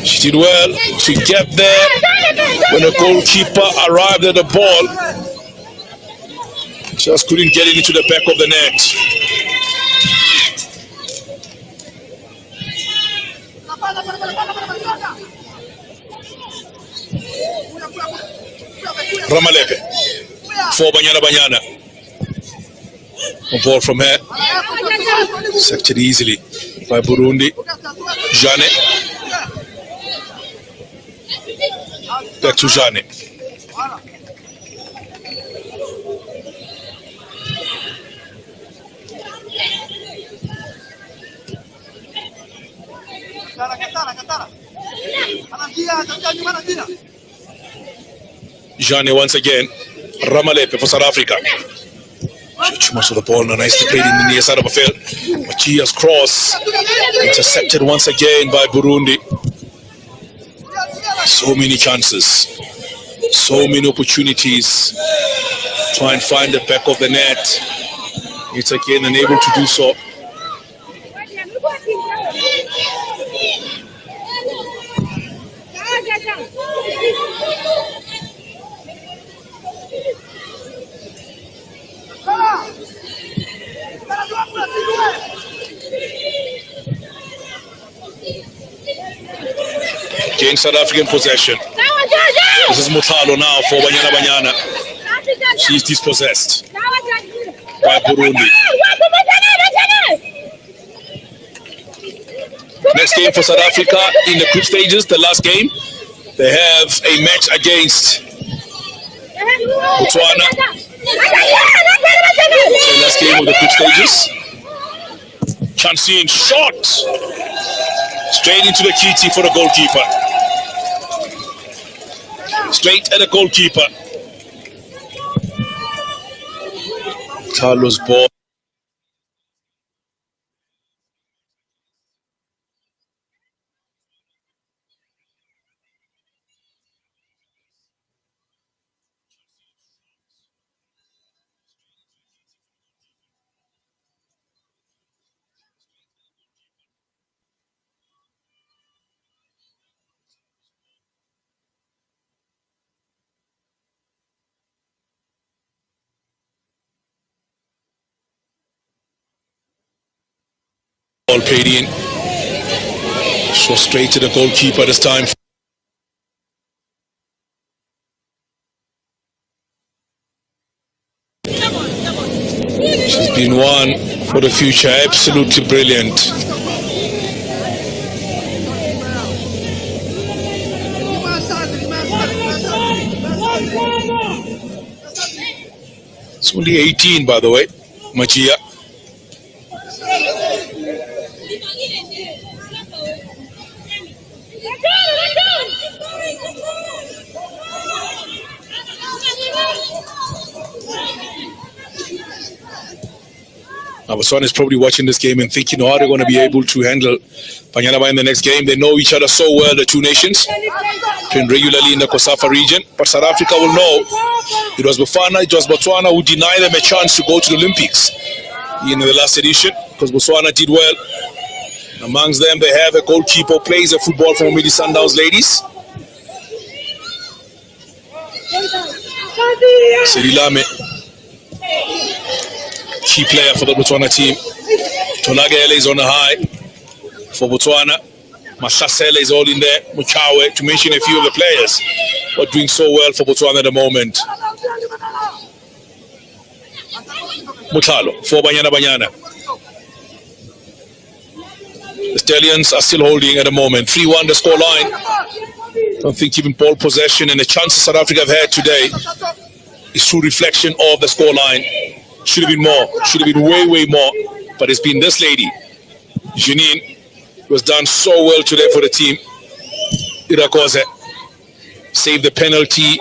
She did well to get there when the goalkeeper arrived at the ball. Just couldn't get it into the back of the net. Ramalepe for Banyana. A ball from her. Sected easily by Burundi. Jane. Back to Jane. Jane once again. Ramalepe for South Africa. Too much of the ball, nicely played in the near side of the field. Machia's cross intercepted once again by Burundi. So many chances, so many opportunities. Try and find the back of the net. It's again unable to do so. Again, South African possession. This is Mutalo now for Banyana. She's dispossessed by Burundi. Next game for South Africa in the group stages, the last game. They have a match against Botswana. So last game of the group stages. Chancine shot straight into the kitty for the goalkeeper. Straight at the goalkeeper. Carlos ball. Ball paid in. So straight to the goalkeeper this time. She's been one for the future. Absolutely brilliant. It's only 18, by the way, Machia. Our son is probably watching this game and thinking how they're going to be able to handle Banyana in the next game. They know each other so well, the two nations, train regularly in the Kosafa region. But South Africa will know it was Botswana who denied them a chance to go to the Olympics in the last edition, because Botswana did well. Amongst them, they have a goalkeeper who plays a football for Midi Sundowns ladies. Serilame, key player for the Botswana team. Tolagele is on the high for Botswana. Masasele is all in there. Muchawe, to mention a few of the players who are doing so well for Botswana at the moment. Mutalo for Banyana. The Stallions are still holding at the moment. 3-1 the score line. Don't think even ball possession and the chances South Africa have had today is true reflection of the score line. Should have been more. Should have been way more. But it's been this lady, Janine, who has done so well today for the team. Irakoze saved the penalty.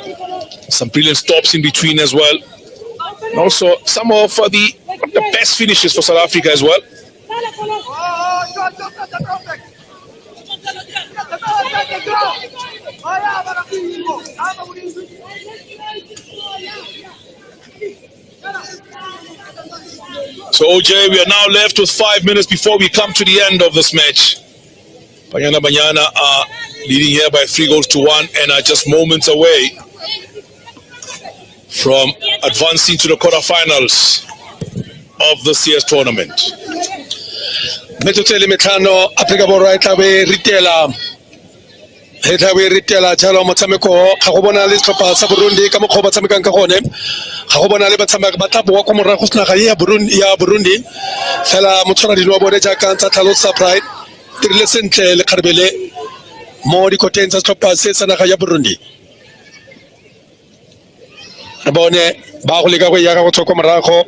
Some brilliant stops in between as well. And also some of the best finishes for South Africa as well. So OJ, we are now left with 5 minutes before we come to the end of this match. Banyana are leading here by 3-1 and are just moments away from advancing to the quarterfinals of this year's tournament. Metotele metlano Africa Borwa etabe ritela jalo motshameko ga go bona le tlhopha sa Burundi ka mokgwa ba tshamekang ka gone ga go bona le batshameka ba tlapo kwa morago sinaga ya Burundi fela motshwaradi wa bone jaaka tsa tlhalosa pride tirile sentle le kgarbele mo dikoteng tsa tlhopha se sanaga ya Burundi re bone ba go leka go ya go tsoko morago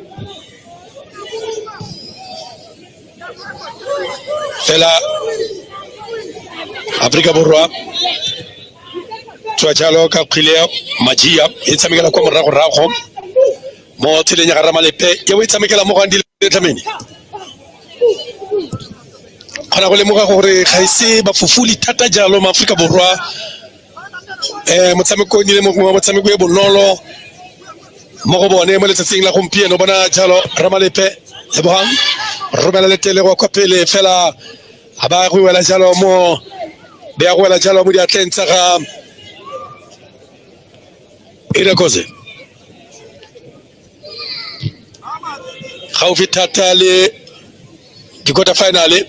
fela Africa Borwa Twachalo ka khileo majia e tsamekela kwa morago mo tseleng ga ramalepe e o tsamekela mo gandi le tlameni khona go lemoga gore ga ise ba fufuli thata jalo ma Africa Borwa motsameko ni le mo motsameko e bonolo mo go bone mo letsatsing la gompieno bona jalo ramalepe le bohang romela le tele go kopele fela aba go wela jalo mo be a go wela jalo mo di atlentsha ga Irakoze Khaufi thata le di quarter finale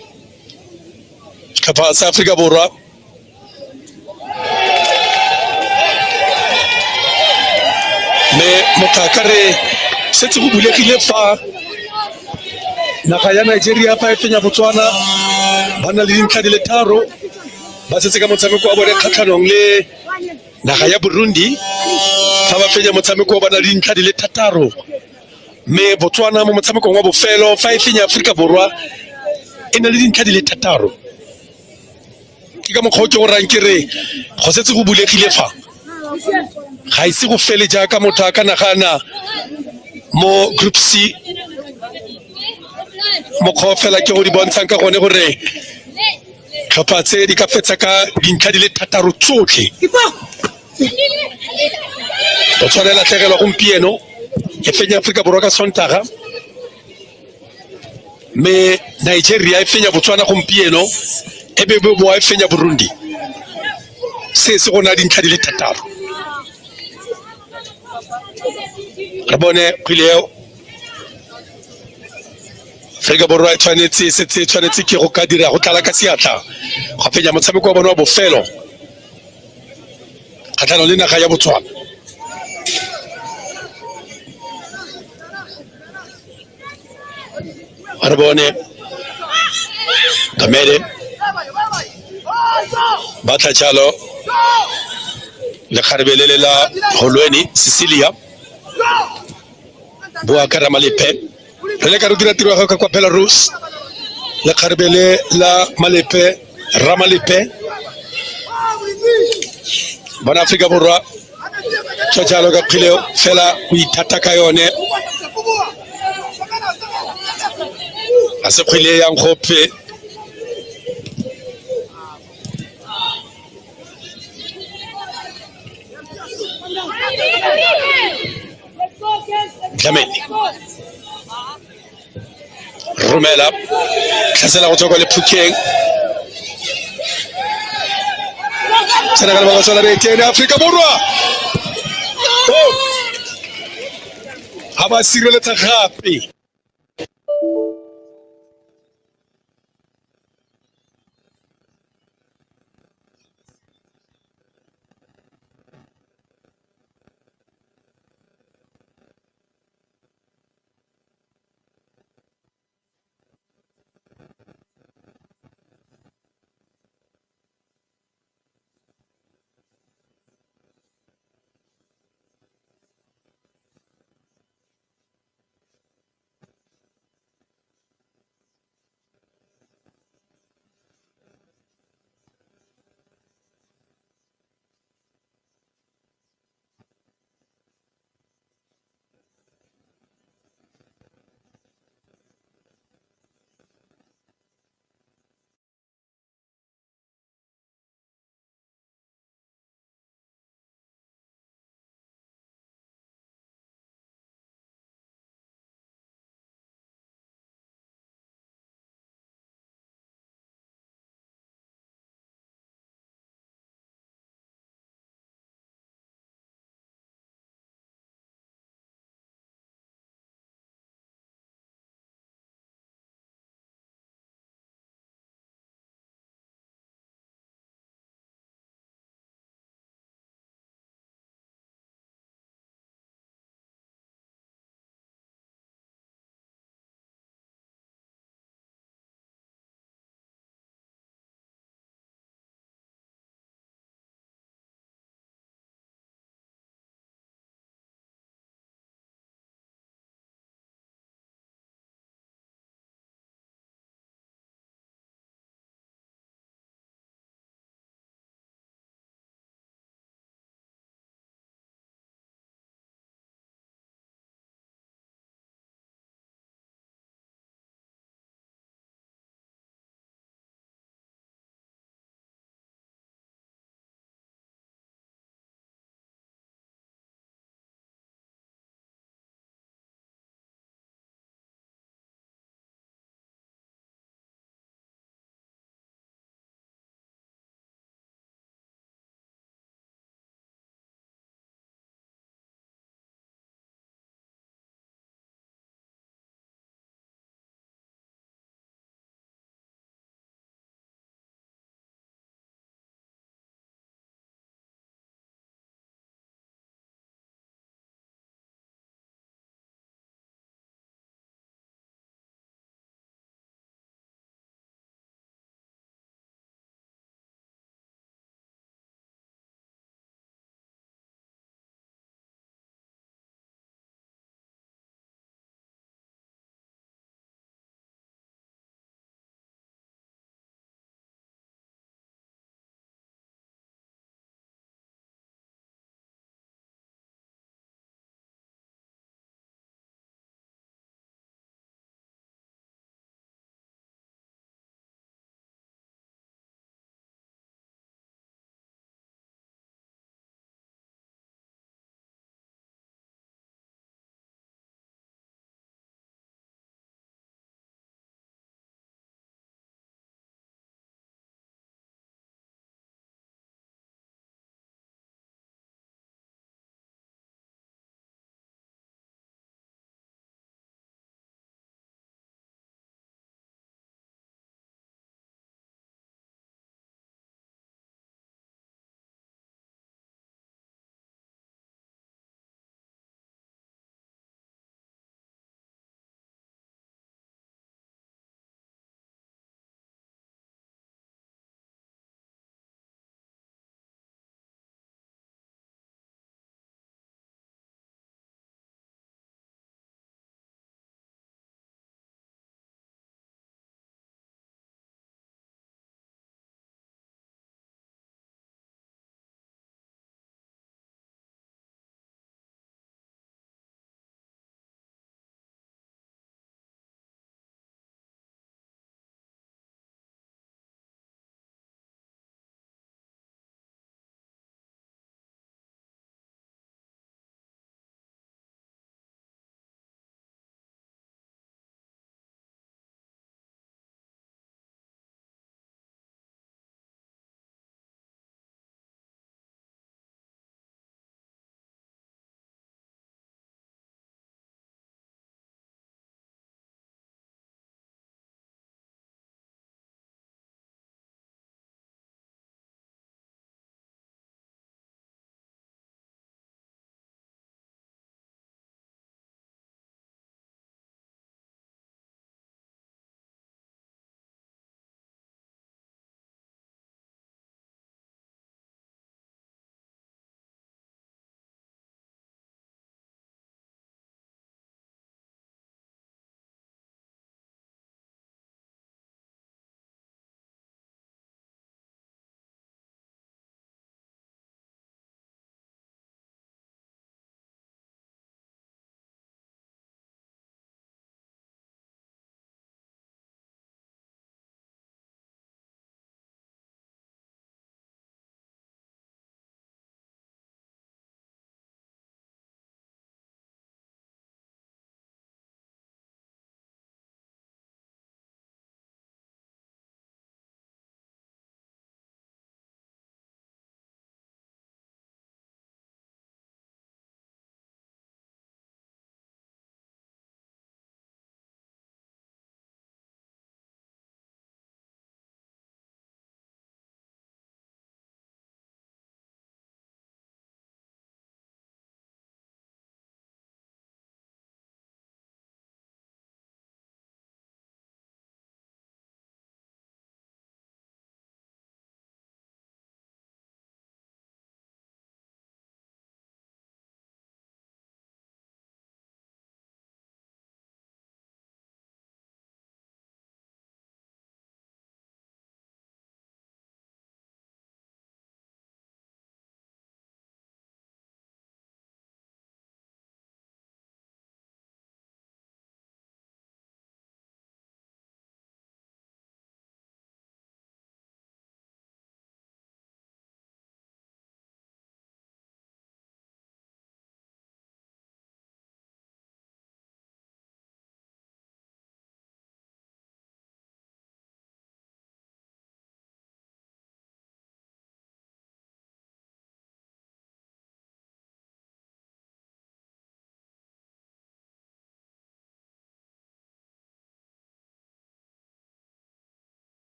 ka South Africa Borwa me motakare setse go bulegile fa naga ya Nigeria fa e fenya Botswana bana le dintlha di le tharo ba setse ka motshameko wa bone kgatlhanong le naga ya Burundi fa ba fenya motshameko wa bana le dintlha di le thataro me Botswana mo motshamekong wa bofelo fa e fenya Africa Borwa e na le dintlha di le thataro ke ka mokgwa ke go rankere go setse go bulegile fa ga ise go fele jaaka motho a ka nagana mo group C mo khofela ke go di bontshang ka gone gore tlhopha tse di ka fetsa ka dintlha di le thataro tsotlhe o tshwanela tlhegelo gompieno e fenya Africa Borwa ka Sontaga me Nigeria e fenya Botswana gompieno e be bo e fenya Burundi se gona dintlha di le thataro re bone khileo Afrika Borwa tshwanetse ke go ka dira go tlala ka seatla go fenya motshameko wa bona wa bofelo kgatlhanong le naga ya Botswana. Re bone Kamele batla jalo le kgarbelele la Holweni Cecilia boa ka Ramalepe re le ka re dira tiro ga kwa Belarus le kgarbele la Malepe Ramalepe bona Afrika Borwa tso jalo ka phileo fela o ithata ka yone a se khwile yang gope Jameli Romela tlhasela go tswa le Phukeng Senegal ba go tswela beteng Afrika Borwa ha ba sireletsa gape